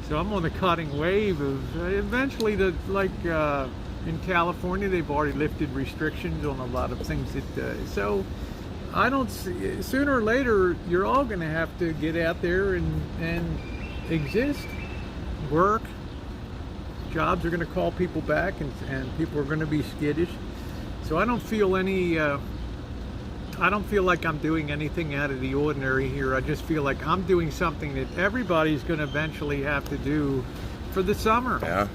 Speaker 1: So I'm on the cutting wave of eventually, in California, they've already lifted restrictions on a lot of things. So I don't see, sooner or later, you're all going to have to get out there and exist, work. Jobs are going to call people back, and people are going to be skittish. So I don't feel like I'm doing anything out of the ordinary here. I just feel like I'm doing something that everybody's going to eventually have to do for the summer.
Speaker 2: Yeah.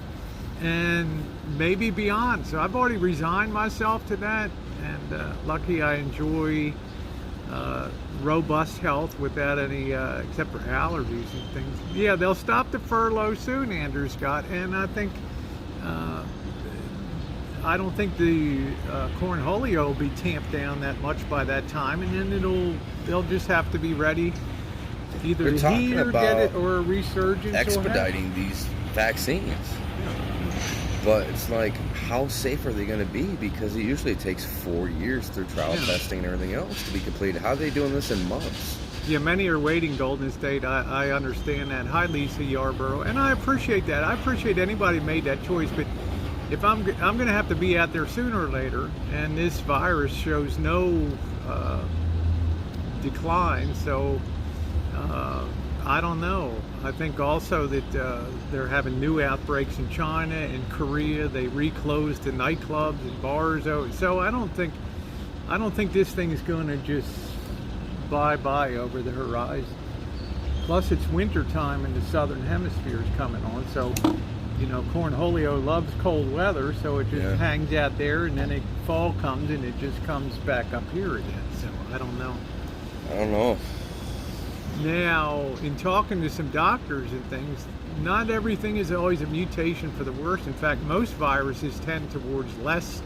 Speaker 1: And maybe beyond. So I've already resigned myself to that, and lucky I enjoy robust health without any, except for allergies and things. Yeah, they'll stop the furlough soon, Andrew Scott, and I don't think the cornholio will be tamped down that much by that time, and then they'll just have to be ready either to heat or get it, or a resurgence.
Speaker 2: Expediting these vaccines. But it's like, how safe are they going to be? Because it usually takes 4 years through trial testing and everything else to be completed. How are they doing this in months?
Speaker 1: Yeah, many are waiting, Golden State. I understand that. Hi, Lisa Yarborough. And I appreciate that. I appreciate anybody made that choice. But if I'm going to have to be out there sooner or later, and this virus shows no decline, so I don't know. I think also that they're having new outbreaks in China and Korea. They reclosed the nightclubs and bars. So I don't think this thing is going to just bye-bye over the horizon. Plus, it's winter time and the southern hemisphere is coming on. So, cornholio loves cold weather, so it just hangs out there, and then fall comes and it just comes back up here again. So I don't know. Now, in talking to some doctors and things, not everything is always a mutation for the worse. In fact, most viruses tend towards less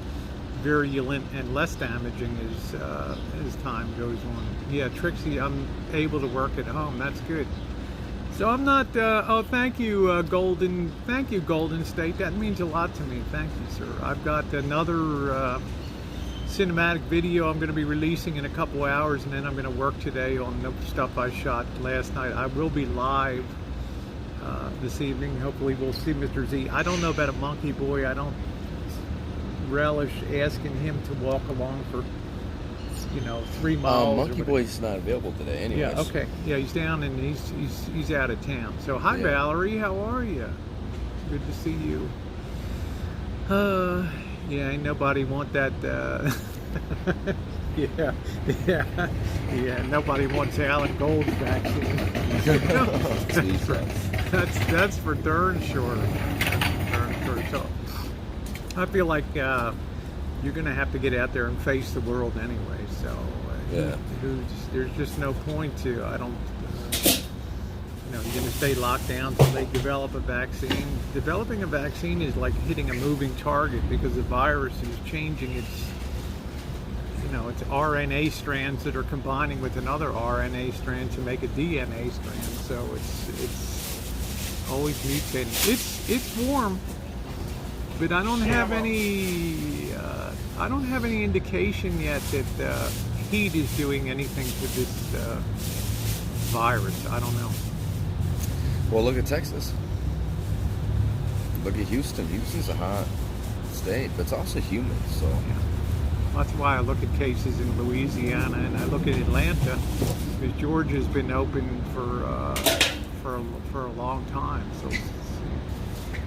Speaker 1: virulent and less damaging as time goes on. Yeah, Trixie, I'm able to work at home. That's good. So I'm not. Thank you, Golden. Thank you, Golden State. That means a lot to me. Thank you, sir. I've got another cinematic video I'm going to be releasing in a couple hours, and then I'm going to work today on the stuff I shot last night. I will be live this evening. Hopefully we'll see Mr. Z. I don't know about a monkey boy. I don't relish asking him to walk along for 3 miles.
Speaker 2: Monkey Boy's not available today anyways.
Speaker 1: Yeah, okay. Yeah, he's down and he's out of town. So hi, Valerie, how are you? Good to see you. Yeah, ain't nobody want that. Yeah. Nobody wants Alan Gold's vaccine. That's for darn sure. So I feel like you're going to have to get out there and face the world anyway. So there's just no point to. I don't. You're going to stay locked down until they develop a vaccine. Developing a vaccine is like hitting a moving target because the virus is changing its RNA strands that are combining with another RNA strand to make a DNA strand. So it's always mutating. It's warm, but I don't have any indication yet that heat is doing anything to this virus. I don't know.
Speaker 2: Well, look at Texas. Look at Houston. Houston's a hot state, but it's also humid. So
Speaker 1: that's why I look at cases in Louisiana and I look at Atlanta, because Georgia's been open for a long time. So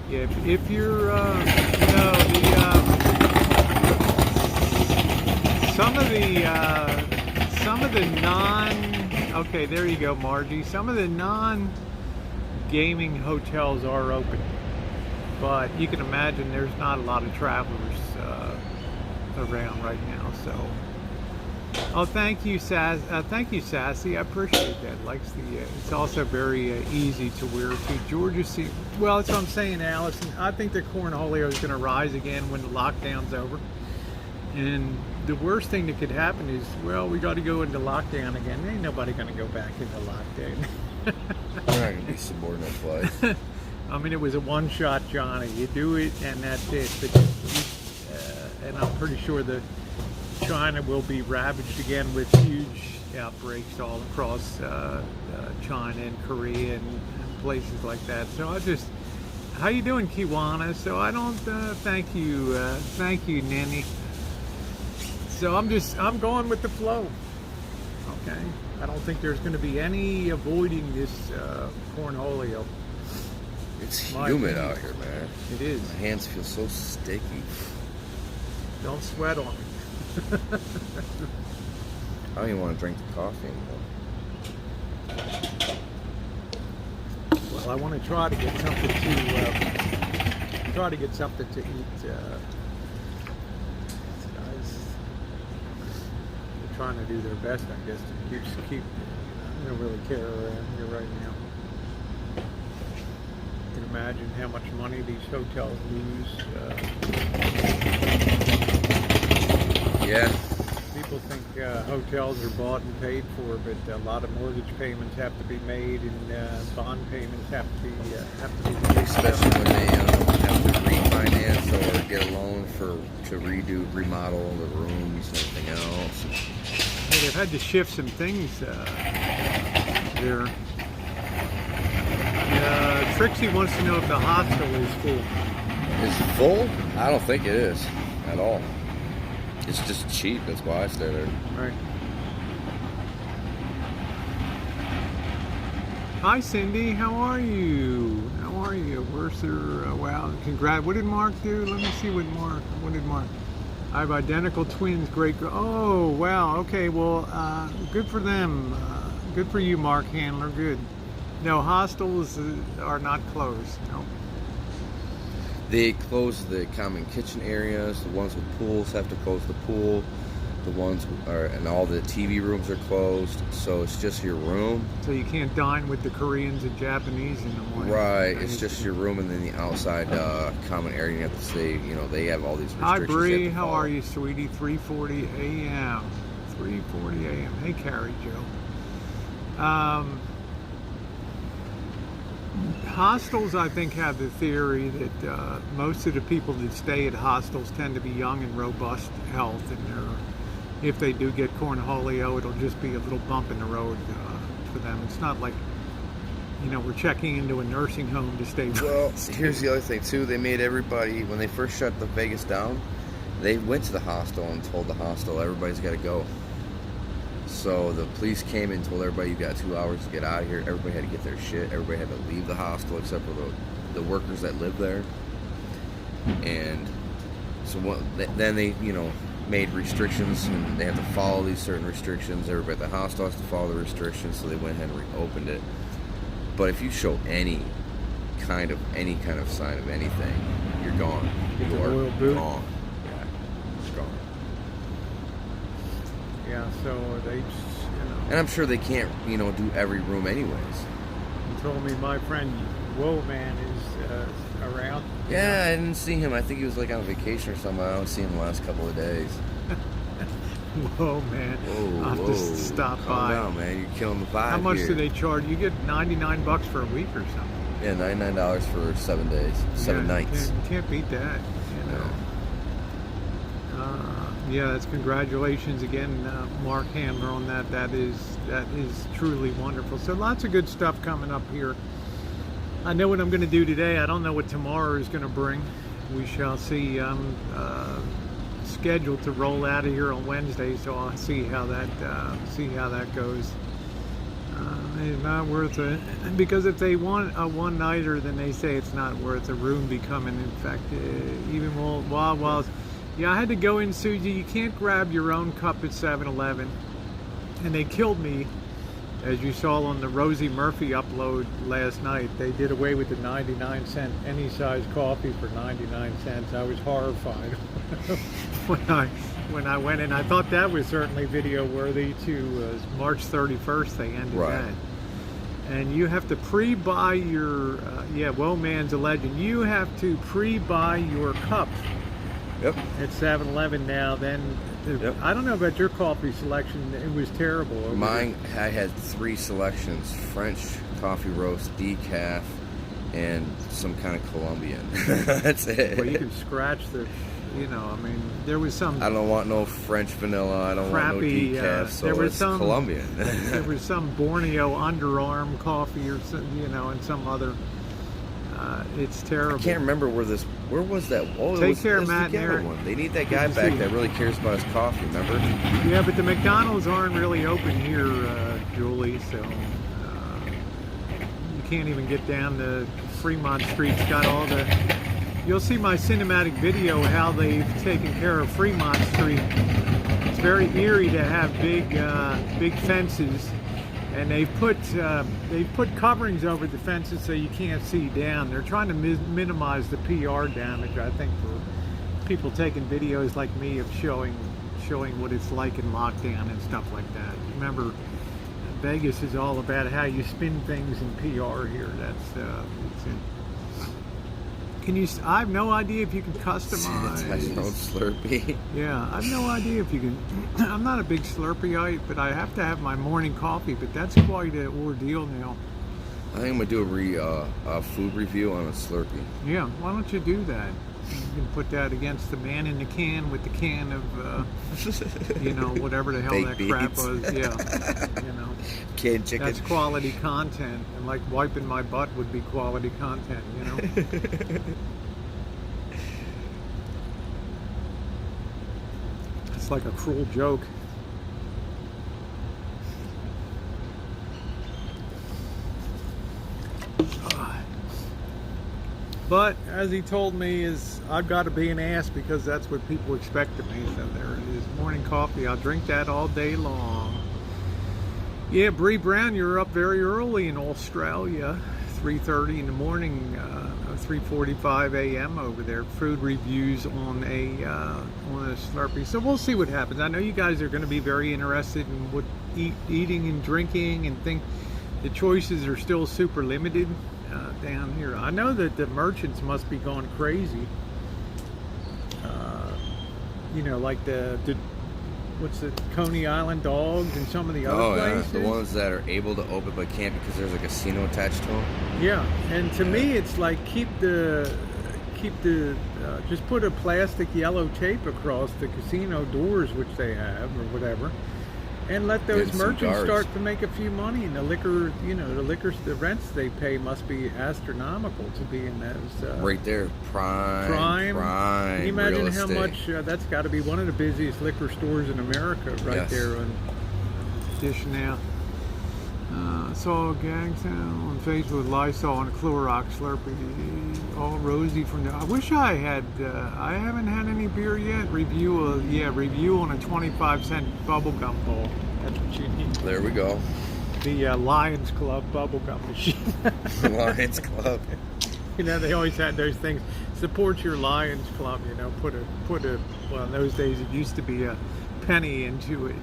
Speaker 1: yeah, if you're some of the okay, there you go, Margie. Some of the non-gaming hotels are open, but you can imagine there's not a lot of travelers around right now. So, thank you, Sassy. I appreciate that. Likes the. It's also very easy to wear too. Georgia, well, that's what I'm saying, Allison. I think the cornholio is going to rise again when the lockdown's over. And the worst thing that could happen is, well, we got to go into lockdown again. Ain't nobody going to go back into lockdown.
Speaker 2: We're not going to be subordinate flights.
Speaker 1: I mean, it was a one-shot, Johnny. You do it, and that's it. But and I'm pretty sure that China will be ravaged again with huge outbreaks all across China and Korea and places like that. So how you doing, Kiwana? So I don't thank you, Nanny. So I'm going with the flow. Okay, I don't think there's going to be any avoiding this cornholio.
Speaker 2: It's humid out here, man.
Speaker 1: It is.
Speaker 2: My hands feel so sticky.
Speaker 1: Don't sweat on me.
Speaker 2: I don't even want to drink the coffee anymore.
Speaker 1: Well, I want to try to get something to eat. They're trying to do their best, I guess, to keep. I don't really care around here right now. You can imagine how much money these hotels lose.
Speaker 2: Yeah.
Speaker 1: People think hotels are bought and paid for, but a lot of mortgage payments have to be made, and bond payments have to be made.
Speaker 2: Especially when they have to refinance or get a loan to remodel the rooms and everything else.
Speaker 1: Well, they've had to shift some things there. Trixie wants to know if the hostel is full.
Speaker 2: Is it full? I don't think it is at all. It's just cheap. That's why I stay there.
Speaker 1: Right. Hi, Cindy. How are you? How are you? Where's her? Wow. Congrats. What did Mark do? Let me see what did Mark? I have identical twins. Great. Oh, wow. Okay. Well, good for them. Good for you, Mark Handler. Good. No, hostels are not closed. No.
Speaker 2: They close the common kitchen areas. The ones with pools have to close the pool. The ones and all the TV rooms are closed. So it's just your room.
Speaker 1: So you can't dine with the Koreans and Japanese in the morning.
Speaker 2: Right. It's just your room, and then the outside common area. You have to stay. They have all these restrictions.
Speaker 1: Hi, Bree. How are you, sweetie? 3:40 a.m. 3:40 a.m. Hey, Carrie Joe. Hostels, I think, have the theory that most of the people that stay at hostels tend to be young and robust health, and if they do get cornholio, it'll just be a little bump in the road for them. It's not like, we're checking into a nursing home to stay.
Speaker 2: Well, here's the other thing too. They made everybody, when they first shut the Vegas down, they went to the hostel and told the hostel everybody's got to go. So the police came and told everybody, you got 2 hours to get out of here. Everybody had to get their shit. Everybody had to leave the hostel except for the workers that live there. And so then they, made restrictions, and they have to follow these certain restrictions. Everybody at the hostel has to follow the restrictions, so they went ahead and reopened it. But if you show any kind of sign of anything, you're gone. You are gone. Yeah, it's gone.
Speaker 1: Yeah, so they just,
Speaker 2: And I'm sure they can't, do every room anyways.
Speaker 1: You told me my friend, Whoa Man, is around.
Speaker 2: Yeah, I didn't see him. I think he was like on vacation or something. I don't see him the last couple of days.
Speaker 1: Whoa, man. I'll have to stop
Speaker 2: Calm
Speaker 1: by.
Speaker 2: down, man. You're killing the vibe.
Speaker 1: How much
Speaker 2: here.
Speaker 1: do they charge? You get $99 for a week or something.
Speaker 2: Yeah, $99 for 7 days, 7 nighs.
Speaker 1: You can't beat that. Yeah, that's congratulations again, Mark Handler, on that. That is truly wonderful. So lots of good stuff coming up here. I know what I'm going to do today. I don't know what tomorrow is going to bring. We shall see. I'm scheduled to roll out of here on Wednesday, so I'll see how that goes. It's not worth it, because if they want a one-nighter, then they say it's not worth a room becoming infected. Even while yeah, I had to go in, Susie. You can't grab your own cup at 7-Eleven, and they killed me. As you saw on the Rosie Murphy upload last night, they did away with the 99-cent any size coffee for 99 cents. I was horrified when I went in. I thought that was certainly video worthy. To March 31st, they ended that. And you have to pre-buy your Woe Man's a legend. You have to pre-buy your cup.
Speaker 2: Yep.
Speaker 1: At 7-Eleven now. Then I don't know about your coffee selection. It was terrible.
Speaker 2: Mine, I had 3 selections: French coffee roast, decaf, and some kind of Colombian. That's it.
Speaker 1: Well, you can scratch the You know, I mean, there was some
Speaker 2: I don't want no French vanilla. I don't want no
Speaker 1: crappy,
Speaker 2: decaf. So
Speaker 1: there was
Speaker 2: it's
Speaker 1: some
Speaker 2: Colombian.
Speaker 1: there was some Borneo underarm coffee or some, you know, and some other. It's terrible.
Speaker 2: I can't remember where was that? Oh,
Speaker 1: Take care,
Speaker 2: it was
Speaker 1: Matt
Speaker 2: the
Speaker 1: and Eric.
Speaker 2: one. They need that guy
Speaker 1: Good to
Speaker 2: back
Speaker 1: see
Speaker 2: that
Speaker 1: you.
Speaker 2: really cares about his coffee. Remember?
Speaker 1: Yeah, but the McDonald's aren't really open here, Julie. So you can't even get down to Fremont Street. It's got all the. You'll see my cinematic video how they've taken care of Fremont Street. It's very eerie to have big fences, and they've put coverings over the fences so you can't see down. They're trying to minimize the PR damage, I think, for people taking videos like me of showing what it's like in lockdown and stuff like that. Remember, Vegas is all about how you spin things in PR here. Can you? I have no idea if you can customize.
Speaker 2: That's no Slurpee.
Speaker 1: Yeah, I have no idea if you can. I'm not a big Slurpeeite, but I have to have my morning coffee. But that's quite an ordeal now.
Speaker 2: I think I'm gonna do a food review on a Slurpee.
Speaker 1: Yeah, why don't you do that? You can put that against the man in the can with the can of, you know, whatever the hell
Speaker 2: Baked
Speaker 1: that crap
Speaker 2: beans.
Speaker 1: was. Yeah, you know.
Speaker 2: Canned chicken.
Speaker 1: That's quality content, and like wiping my butt would be quality content, you know. It's like a cruel joke. But as he told me, is I've got to be an ass because that's what people expect of me. So there it is, morning coffee. I'll drink that all day long. Yeah, Bree Brown, you're up very early in Australia, 3:30 in the morning, 3:45 a.m. over there. Food reviews on a Slurpee. So we'll see what happens. I know you guys are going to be very interested in what eating and drinking, and think the choices are still super limited down here. I know that the merchants must be going crazy. You know, like the what's the Coney Island dogs and some of the other places.
Speaker 2: The ones that are able to open but can't because there's a casino attached to them.
Speaker 1: Yeah, and to me, it's like keep the just put a plastic yellow tape across the casino doors, which they have or whatever, and let those merchants start to make a few money. And the liquor, you know, the rents they pay must be astronomical to be in those.
Speaker 2: Right there, prime.
Speaker 1: Can you imagine
Speaker 2: real
Speaker 1: how
Speaker 2: estate.
Speaker 1: much that's got to be one of the busiest liquor stores in America, right?
Speaker 2: Yes.
Speaker 1: There on dishing out. Saw a gang sound on Facebook, Lysol and a Clorox Slurpee. All Rosie from the. I wish I had. I haven't had any beer yet. Review on a 25-cent bubblegum bowl. That's what you need.
Speaker 2: There we go.
Speaker 1: The Lions Club bubblegum machine.
Speaker 2: Lions Club.
Speaker 1: You know, they always had those things. Support your Lions Club. You know, put a. Well, in those days it used to be a penny into it.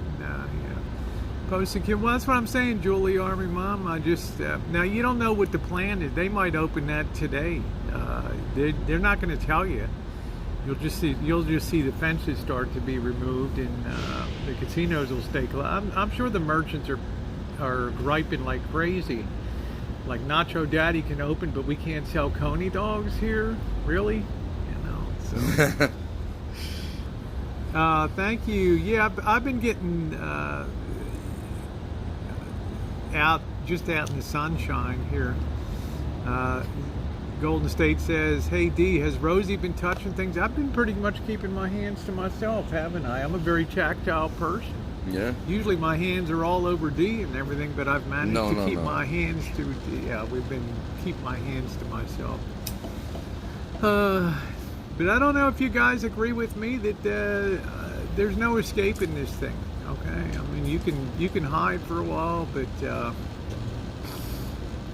Speaker 1: Post well, that's what I'm saying, Julie Army Mom. I just now you don't know what the plan is. They might open that today. They're not going to tell you. You'll just see the fences start to be removed, and the casinos will stay closed. I'm sure the merchants are griping like crazy. Like Nacho Daddy can open, but we can't sell Coney dogs here. Really? You know. So. Thank you. Yeah, I've been getting. Out in the sunshine here. Golden State says, hey D, has Rosie been touching things? I've been pretty much keeping my hands to myself, haven't I? I'm a very tactile person.
Speaker 2: Yeah.
Speaker 1: Usually my hands are all over D and everything, but I've managed to keep my hands to D. Yeah, keep my hands to myself. But I don't know if you guys agree with me that there's no escaping this thing. Okay, I mean you can hide for a while, but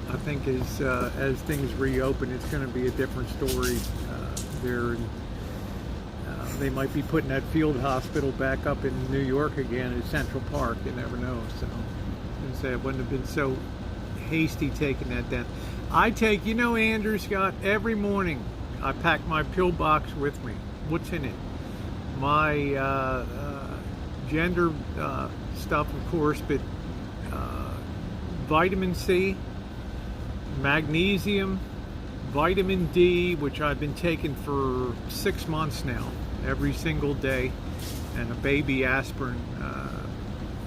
Speaker 1: I think as things reopen, it's going to be a different story. They might be putting that field hospital back up in New York again at Central Park. You never know. So I say I wouldn't have been so hasty taking that down. Andrew Scott, every morning I pack my pill box with me. What's in it? My gender stuff, of course, but vitamin C, magnesium, vitamin D, which I've been taking for 6 months now. every single day, and a baby aspirin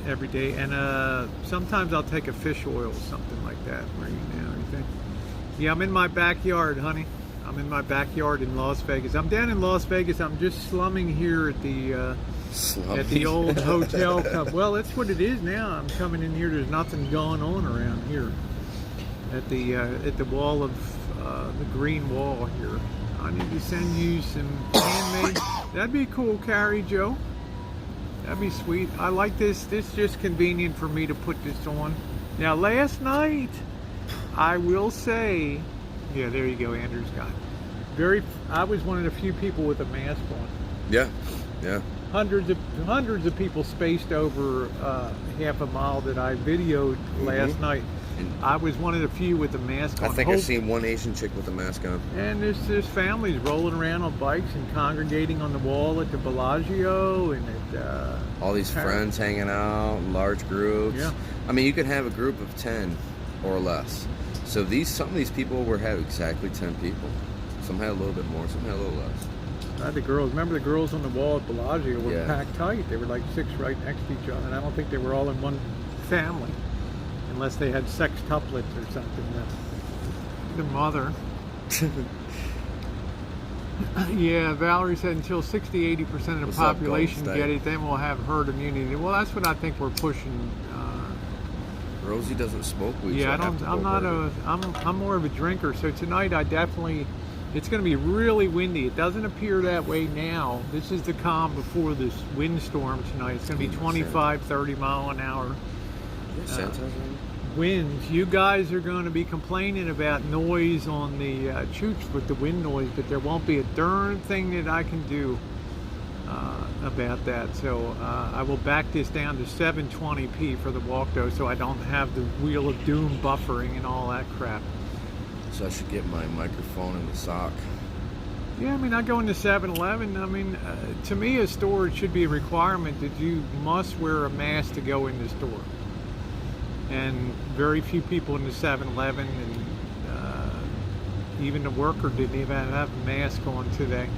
Speaker 1: every day, and sometimes I'll take a fish oil, something like that. Where you know everything. Yeah, I'm in my backyard, honey. I'm in my backyard in Las Vegas. I'm down in Las Vegas. I'm just slumming here at the old hotel. Well, that's what it is now. I'm coming in here. There's nothing going on around here at the wall of the green wall here. I need to send you some handmade. That'd be cool, Carrie Joe. That'd be sweet. I like this. This is just convenient for me to put this on. Now, last night, I will say, yeah, there you go, Andrew Scott. I was one of the few people with a mask on.
Speaker 2: Yeah.
Speaker 1: Hundreds of people spaced over half a mile that I videoed last night. And I was one of the few with a mask on.
Speaker 2: I think I've seen one Asian chick with a mask on.
Speaker 1: And there's families rolling around on bikes and congregating on the wall at the Bellagio and at
Speaker 2: all these friends hanging out in large groups.
Speaker 1: Yeah.
Speaker 2: I mean, you could have a group of 10 or less. So some of these people had exactly 10 people. Some had a little bit more, some had a little less.
Speaker 1: The girls, remember the girls on the wall at Bellagio were packed tight. They were like 6 right next to each other, and I don't think they were all in one family, unless they had sextuplets or something. The mother. Yeah, Valerie said until 60-80% of the population get it, then we'll have herd immunity. Well, that's what I think we're pushing.
Speaker 2: Rosie doesn't smoke weed.
Speaker 1: Yeah,
Speaker 2: so
Speaker 1: I'm more of a drinker. So tonight it's going to be really windy. It doesn't appear that way now. This is the calm before this windstorm tonight. It's going to be 25, 30 mile an hour winds. You guys are going to be complaining about noise on the choops with the wind noise, but there won't be a darn thing that I can do about that. So I will back this down to 720p for the walk though, so I don't have the wheel of doom buffering and all that crap.
Speaker 2: So I should get my microphone in the sock.
Speaker 1: Yeah, I mean, I go into 7-Eleven. I mean, to me, a store, it should be a requirement that you must wear a mask to go in the store. And very few people in the 7-Eleven, and even the worker didn't even have a mask on today.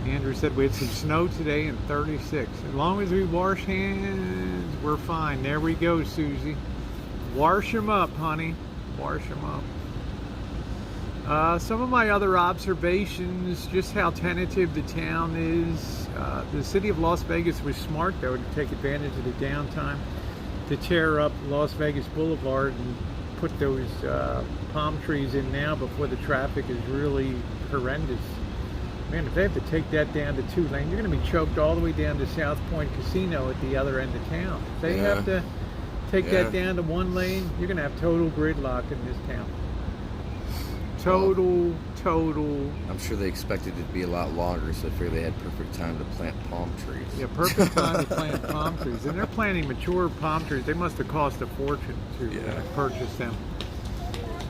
Speaker 1: Andrew said we had some snow today and 36. As long as we wash hands, we're fine. There we go, Susie. Wash them up, honey. Wash them up. Some of my other observations, just how tentative the town is. The city of Las Vegas was smart, though, to take advantage of the downtime to tear up Las Vegas Boulevard and put those palm trees in now before the traffic is really horrendous. Man, if they have to take that down to 2 lanes, you're going to be choked all the way down to South Point Casino at the other end of town. If they have to take that down to 1 lane, you're going to have total gridlock in this town. Total.
Speaker 2: I'm sure they expected it to be a lot longer, so I figured they had perfect time to plant palm trees.
Speaker 1: Yeah, perfect time to plant palm trees. And they're planting mature palm trees. They must have cost a fortune to purchase them.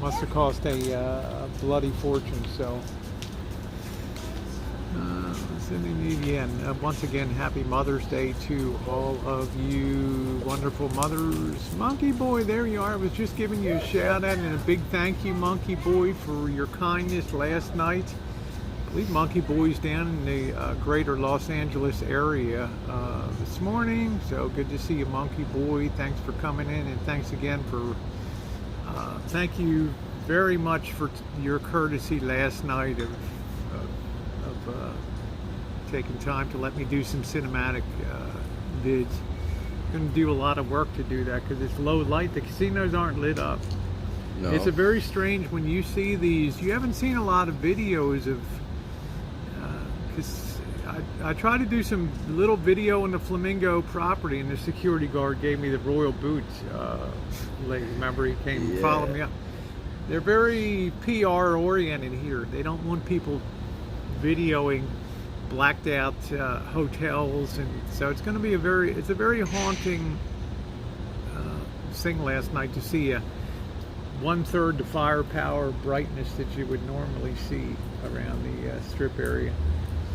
Speaker 1: Must have cost a bloody fortune, so... once again, happy Mother's Day to all of you wonderful mothers. Monkey Boy, there you are. I was just giving you a shout out and a big thank you, Monkey Boy, for your kindness last night. I believe Monkey Boy's down in the greater Los Angeles area this morning. So good to see you, Monkey Boy. Thanks for coming in, and thanks again for thank you very much for your courtesy last night of taking time to let me do some cinematic vids. Going to do a lot of work to do that because it's low light. The casinos aren't lit up. No. It's a very strange when you see these. You haven't seen a lot of videos of because I tried to do some little video on the Flamingo property, and the security guard gave me the royal boots. Remember, he came and followed me up. They're very PR oriented here. They don't want people videoing blacked out hotels, and so it's going to be a very haunting thing last night to see a 1/3 the firepower brightness that you would normally see around the strip area.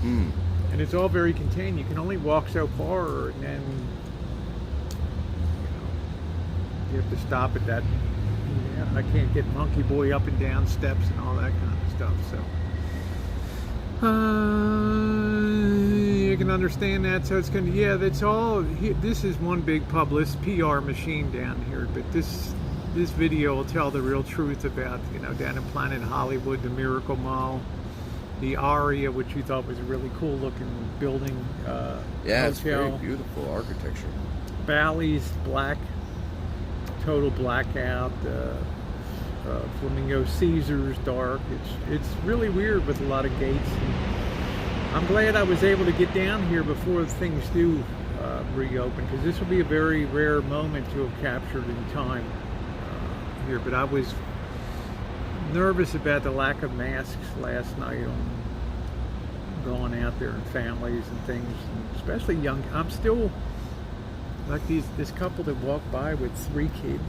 Speaker 1: And it's all very contained. You can only walk so far, and then you have to stop at that. I can't get Monkey Boy up and down steps and all that kind of stuff, so can understand that. So it's gonna, yeah, that's all. This is one big PR machine down here. But this video will tell the real truth about, you know, down in Planet Hollywood, the Miracle Mall, the Aria, which you thought was a really cool looking building.
Speaker 2: Yeah,
Speaker 1: hotel.
Speaker 2: it's very beautiful architecture.
Speaker 1: Bally's black, total blackout. Flamingo Caesars dark. It's really weird with a lot of gates. I'm glad I was able to get down here before things do reopen, because this will be a very rare moment to have captured in time here. But I was nervous about the lack of masks last night on going out there and families and things, and especially young. I'm still like this couple that walked by with 3 kids.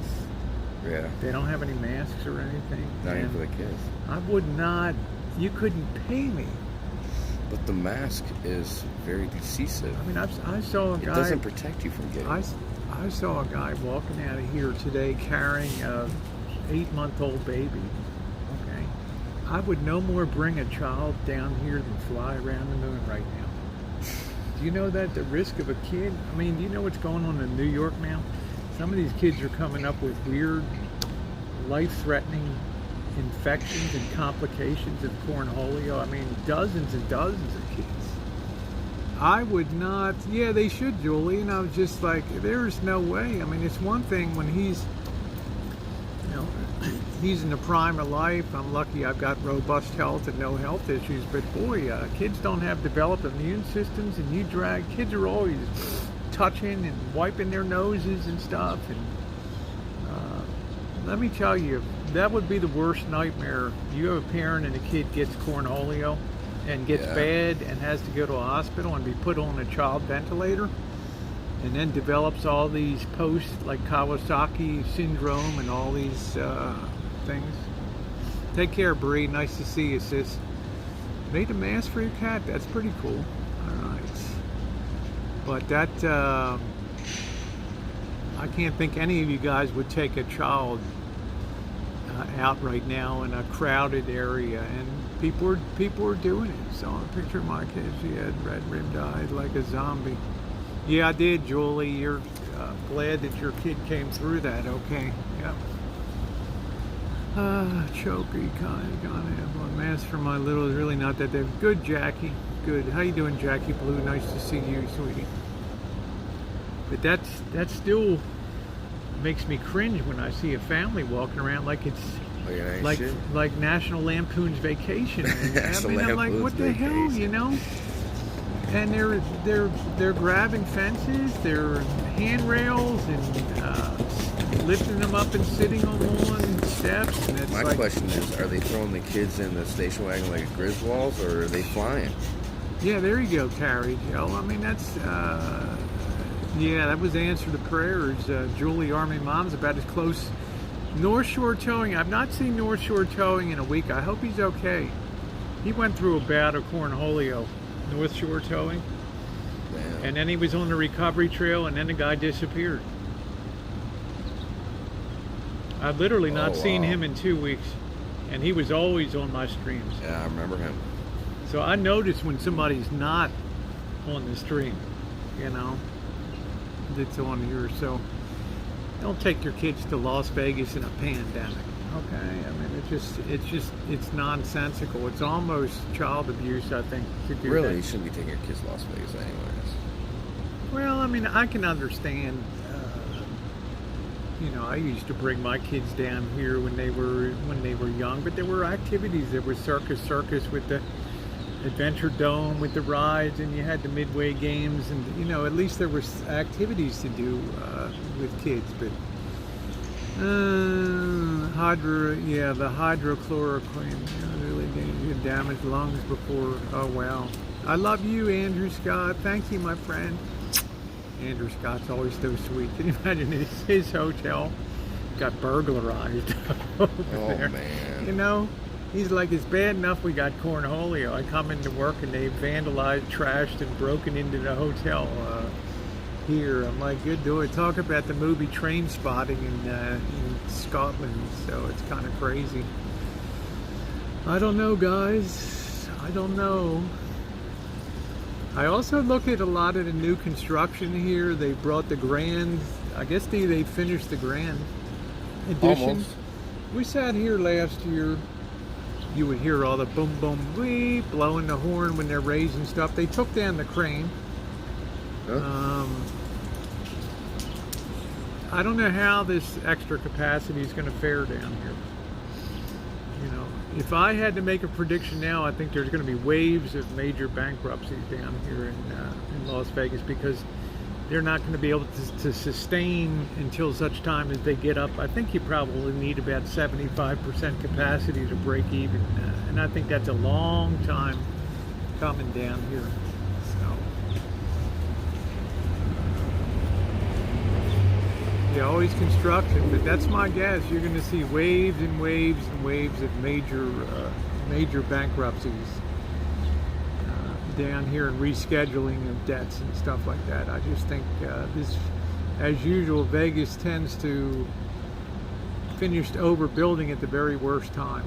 Speaker 2: Yeah.
Speaker 1: They don't have any masks or anything.
Speaker 2: Not even for the kids.
Speaker 1: I would not. You couldn't pay me.
Speaker 2: But the mask is very decisive.
Speaker 1: I mean, I saw a guy.
Speaker 2: It doesn't protect you from getting it.
Speaker 1: I saw a guy walking out of here today carrying a 8-month-old baby. Okay. I would no more bring a child down here than fly around the moon right now. Do you know that the risk of a kid? I mean, do you know what's going on in New York now? Some of these kids are coming up with weird, life-threatening infections and complications of cornholio. I mean, dozens and dozens of kids. I would not. Yeah, they should, Julie. And I was just like, there's no way. I mean, it's one thing when he's, you know, he's in the prime of life. I'm lucky I've got robust health and no health issues. But boy, kids don't have developed immune systems, and kids are always touching and wiping their noses and stuff. And let me tell you, that would be the worst nightmare. You have a parent and a kid gets cornholio and gets bad and has to go to a hospital and be put on a child ventilator, and then develops all these like Kawasaki syndrome and all these things. Take care, Bree. Nice to see you, sis. Made a mask for your cat. That's pretty cool. All right. But that, I can't think any of you guys would take a child out right now in a crowded area, and people are doing it. Saw a picture of my kid. She had red rimmed eyes like a zombie. Yeah, I did, Julie. You're glad that your kid came through that. Okay. Yep. Choky kind of gonna have one mask for my little is really not that bad. Good, Jackie. Good. How you doing, Jackie Blue? Nice to see you, sweetie. But that still makes me cringe when I see a family walking around like it's like National Lampoon's Vacation. I mean, I'm like, what the hell, you know? And they're grabbing fences, they're handrails, and lifting them up and sitting on steps. And it's
Speaker 2: My question is, are they throwing the kids in the station wagon like Griswolds, or are they flying?
Speaker 1: Yeah, there you go, Carrie, Joe. I mean, that's yeah, that was the answer to prayers. Julie Army Mom's about as close. North Shore Towing. I've not seen North Shore Towing in a week. I hope he's okay. He went through a bout of cornholio. North Shore Towing.
Speaker 2: Damn.
Speaker 1: And then he was on the recovery trail, and then the guy disappeared. I've literally not seen him in 2 weeks, and he was always on my streams.
Speaker 2: Yeah, I remember him.
Speaker 1: So I notice when somebody's not on the stream, you know, that's on here. So don't take your kids to Las Vegas in a pandemic. Okay, I mean, it's nonsensical. It's almost child abuse, I think, to do
Speaker 2: Really,
Speaker 1: that.
Speaker 2: you shouldn't be taking your kids to Las Vegas anyways.
Speaker 1: Well, I mean, I can understand. You know, I used to bring my kids down here when they were young, but there were activities. There was circus with the Adventure Dome with the rides, and you had the Midway games, and you know, at least there were activities to do with kids. But the hydrochloroquine really damaged lungs before. Oh wow! I love you, Andrew Scott. Thank you, my friend. Andrew Scott's always so sweet. Can you imagine his hotel got burglarized over there?
Speaker 2: Man.
Speaker 1: You know, he's like, it's bad enough we got cornholio. I come into work and they vandalized, trashed, and broken into the hotel here. I'm like, good do it. Talk about the movie Train Spotting in Scotland. So it's kind of crazy. I don't know, guys. I don't know. I also look at a lot of the new construction here. They brought the Grand, I guess they finished the Grand edition.
Speaker 2: Almost.
Speaker 1: We sat here last year. You would hear all the boom, boom, wee, blowing the horn when they're raising stuff. They took down the crane.
Speaker 2: Huh?
Speaker 1: I don't know how this extra capacity is going to fare down here. You know, if I had to make a prediction now, I think there's going to be waves of major bankruptcies down here in Las Vegas, because they're not going to be able to sustain until such time as they get up. I think you probably need about 75% capacity to break even, and I think that's a long time coming down here. Yeah, always construction, but that's my guess. You're going to see waves and waves and waves of major bankruptcies down here, and rescheduling of debts and stuff like that. I just think this, as usual, Vegas tends to finish overbuilding at the very worst time.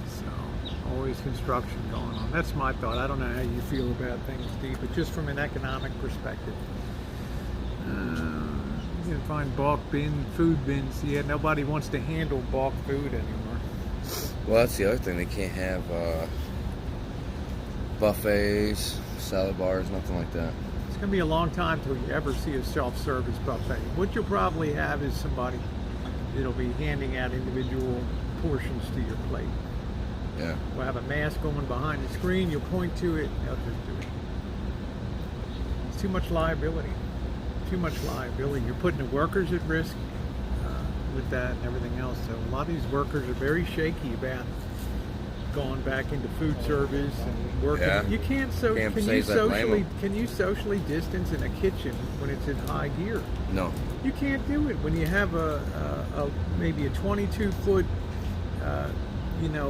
Speaker 1: So always construction going on. That's my thought. I don't know how you feel about things, Steve, but just from an economic perspective. You can find bulk food bins. Yeah, nobody wants to handle bulk food anymore.
Speaker 2: Well, that's the other thing. They can't have buffets, salad bars, nothing like that.
Speaker 1: It's going to be a long time till you ever see a self-service buffet. What you'll probably have is somebody that'll be handing out individual portions to your plate.
Speaker 2: Yeah.
Speaker 1: We'll have a mask going behind the screen. You'll point to it, and they'll just do it. It's too much liability. Too much liability. You're putting the workers at risk with that and everything else. So a lot of these workers are very shaky about going back into food service and working.
Speaker 2: Yeah.
Speaker 1: You can't can you socially distance in a kitchen when it's in high gear?
Speaker 2: No.
Speaker 1: You can't do it when you have a maybe a 22-foot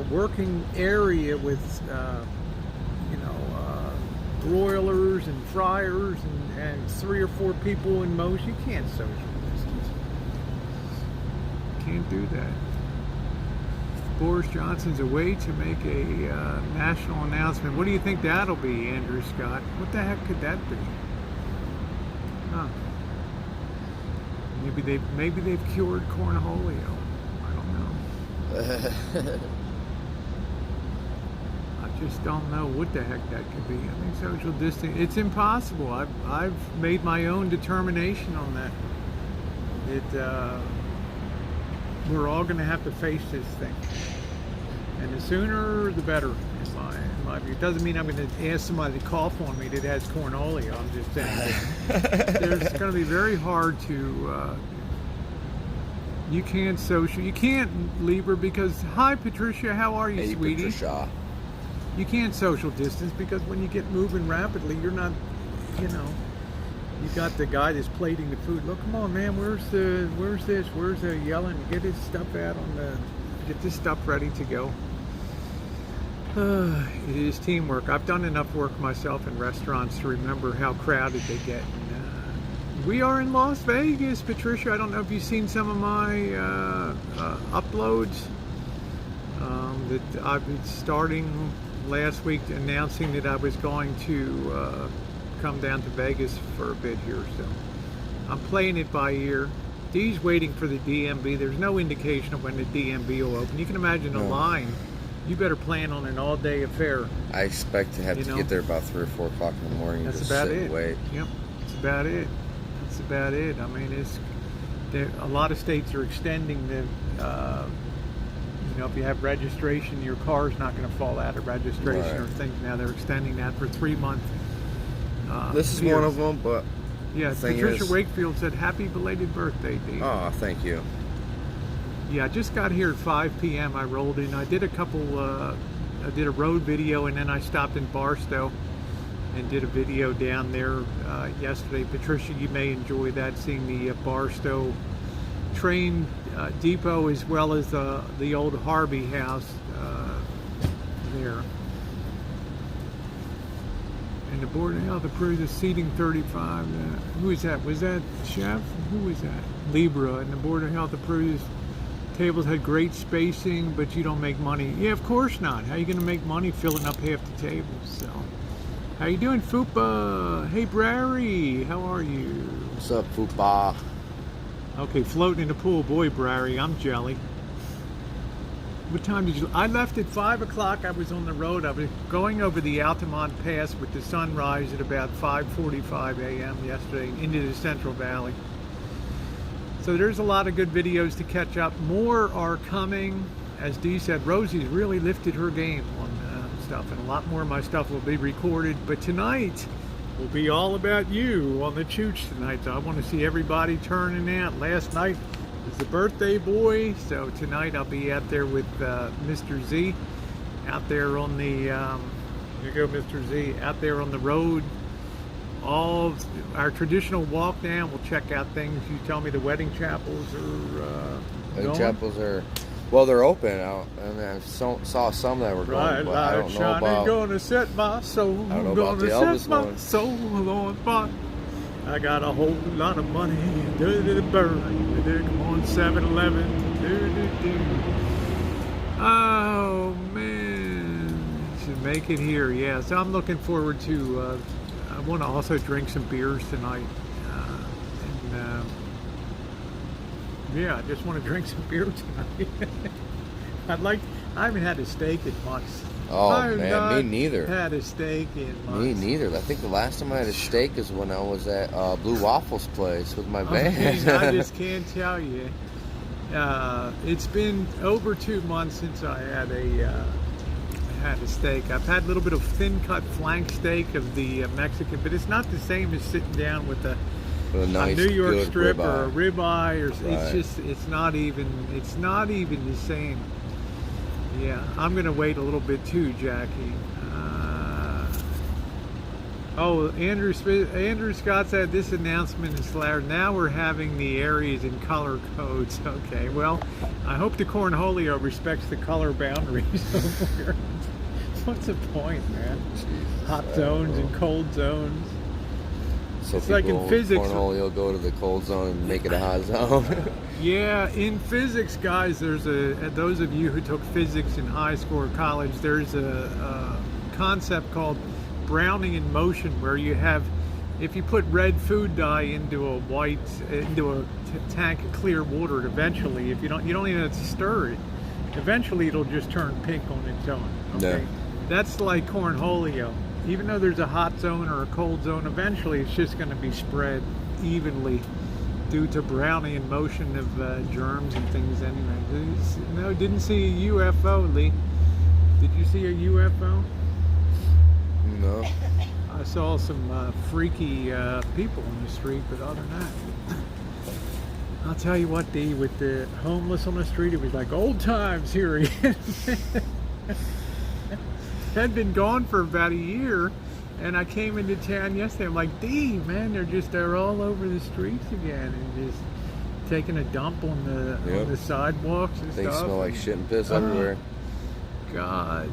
Speaker 1: working area with broilers and fryers and 3 or 4 people in most. You can't social distance. Can't do that. Boris Johnson's away to make a national announcement. What do you think that'll be, Andrew Scott? What the heck could that be? Huh. Maybe they've cured cornholio. I don't know. I just don't know what the heck that could be. I think social distancing, it's impossible. I've made my own determination on that. We're all going to have to face this thing, and the sooner the better, in my view. It doesn't mean I'm going to ask somebody to cough on me that has cornholio. I'm just saying it's going to be very hard to. You can't Lieber, because hi Patricia, how are you,
Speaker 2: Hey,
Speaker 1: sweetie?
Speaker 2: Patricia.
Speaker 1: You can't social distance because when you get moving rapidly, you're not, you got the guy that's plating the food. Look, come on, man, where's the yelling? Get his stuff out get this stuff ready to go. It is teamwork. I've done enough work myself in restaurants to remember how crowded they get. We are in Las Vegas, Patricia. I don't know if you've seen some of my uploads that I've been starting last week, announcing that I was going to come down to Vegas for a bit here. So I'm playing it by ear. Dee's waiting for the DMV. There's no indication of when the DMV will open. You can imagine a line. You better plan on an all-day affair.
Speaker 2: I expect to have to get there about 3 or 4 o'clock in the morning.
Speaker 1: That's
Speaker 2: just
Speaker 1: about
Speaker 2: sit
Speaker 1: it.
Speaker 2: And wait.
Speaker 1: Yep, that's about it. That's about it. I mean, a lot of states are extending the. If you have registration, your car's not going to fall out of registration or things. Now they're extending that for 3 months.
Speaker 2: This is one of them, but
Speaker 1: yeah. Patricia Wakefield said, "Happy belated birthday, Dave."
Speaker 2: Oh, thank you.
Speaker 1: Yeah, I just got here at 5 p.m. I rolled in. I did I did a road video, and then I stopped in Barstow and did a video down there yesterday. Patricia, you may enjoy that, seeing the Barstow train depot as well as the old Harvey house there. And the Board of Health approved the seating 35. Who is that? Was that Chef? Who was that? Libra. And the Board of Health approves. Tables had great spacing, but you don't make money. Yeah, of course not. How are you going to make money filling up half the tables? So How you doing, Fupa? Hey, Brary, how are you?
Speaker 2: What's up, Fupa?
Speaker 1: Okay, floating in the pool. Boy, Brary, I'm jelly. What time did you... I left at 5 o'clock. I was on the road. I was going over the Altamont Pass with the sunrise at about 5:45 a.m. yesterday into the Central Valley. So there's a lot of good videos to catch up. More are coming. As Dee said, Rosie's really lifted her game on stuff, and a lot more of my stuff will be recorded. But tonight will be all about you on the Chooch tonight. So I want to see everybody turning out. Last night was the birthday boy, so tonight I'll be out there with Mr. Z, out there on the, here you go, Mr. Z, out there on the road. All our traditional walk down. We'll check out things. You tell me the wedding chapels are
Speaker 2: Wedding chapels are, well, they're open. And I saw some that were going, but I don't know about.
Speaker 1: Gonna set my soul.
Speaker 2: I don't know about the Elvis one.
Speaker 1: Soul on fire. I got a whole lot of money to burn. Come on, 7-Eleven. Oh man, should make it here. Yeah, so I'm looking forward to. I want to also drink some beers tonight. Yeah, I just want to drink some beer tonight. I haven't had a steak in months.
Speaker 2: Oh man, me neither.
Speaker 1: Had a steak in months.
Speaker 2: Me neither. I think the last time I had a steak is when I was at Blue Waffles place with my band.
Speaker 1: I just can't tell you. It's been over 2 months since I had a steak. I've had a little bit of thin cut flank steak of the Mexican, but it's not the same as sitting down with a
Speaker 2: nice,
Speaker 1: New York
Speaker 2: good
Speaker 1: strip
Speaker 2: ribeye.
Speaker 1: or a ribeye, or
Speaker 2: Right.
Speaker 1: it's not even the same. Yeah, I'm gonna wait a little bit too, Jackie. Andrew Scott said this announcement is hilarious. Now we're having the areas in color codes. Okay, well, I hope the Cornholio respects the color boundaries over here. What's the point, man?
Speaker 2: Jesus,
Speaker 1: Hot zones and cold zones.
Speaker 2: So
Speaker 1: It's like in
Speaker 2: people
Speaker 1: physics.
Speaker 2: Cornholio go to the cold zone and make it a hot zone.
Speaker 1: Yeah, in physics, guys, those of you who took physics in high school or college, there's a concept called browning in motion, where you have, if you put red food dye into a tank of clear water, eventually, if you don't even have to stir it, eventually it'll just turn pink on its own. Okay,
Speaker 2: Yeah.
Speaker 1: That's like Cornholio. Even though there's a hot zone or a cold zone, eventually it's just going to be spread evenly due to browning motion of germs and things anyway. No, didn't see a UFO, Lee. Did you see a UFO?
Speaker 2: No.
Speaker 1: I saw some freaky people in the street, but other than that, I'll tell you what, Dee, with the homeless on the street, it was like old times here again. Had been gone for about a year, and I came into town yesterday. I'm like, Dee, man, they're all over the streets again, and just taking a dump on the sidewalks and
Speaker 2: Things
Speaker 1: stuff.
Speaker 2: smell like shit and piss everywhere.
Speaker 1: God,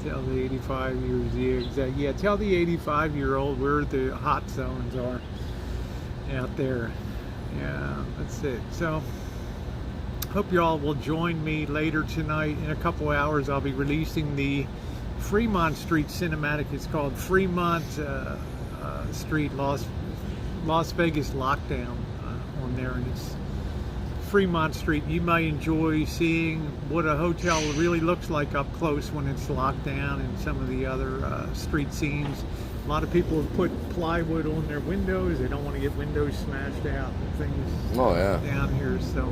Speaker 1: tell the 85 years, yeah, tell the 85-year-old where the hot zones are out there. Yeah, that's it. So, hope you all will join me later tonight. In a couple hours, I'll be releasing the Fremont Street cinematic. It's called Fremont Street Las Vegas Lockdown on there, and it's Fremont Street. You might enjoy seeing what a hotel really looks like up close when it's locked down, and some of the other street scenes. A lot of people have put plywood on their windows. They don't want to get windows smashed out and things
Speaker 2: Oh yeah.
Speaker 1: down here. So,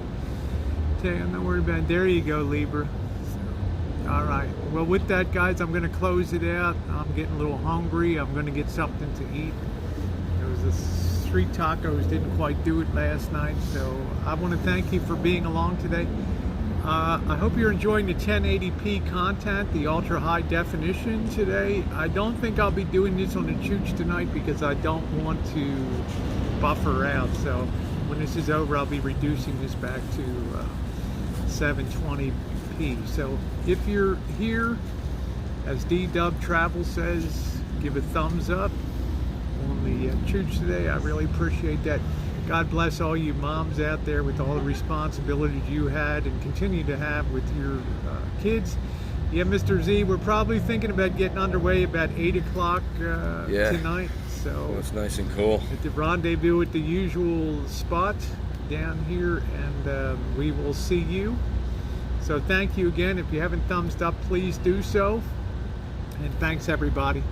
Speaker 1: I'm not worried about it. There you go, Libra. So, all right. Well, with that, guys, I'm going to close it out. I'm getting a little hungry. I'm going to get something to eat. The street tacos didn't quite do it last night, so I want to thank you for being along today. I hope you're enjoying the 1080p content, the ultra high definition today. I don't think I'll be doing this on the Chooch tonight because I don't want to buffer out. So when this is over, I'll be reducing this back to 720p. So if you're here, as D-Dub Travel says, give a thumbs up on the Chooch today. I really appreciate that. God bless all you moms out there with all the responsibilities you had and continue to have with your kids. Yeah, Mr. Z, we're probably thinking about getting underway about 8 o'clock tonight. So
Speaker 2: well, it's nice and cool.
Speaker 1: At the rendezvous at the usual spot down here, and we will see you. So thank you again. If you haven't thumbs up, please do so. And thanks, everybody.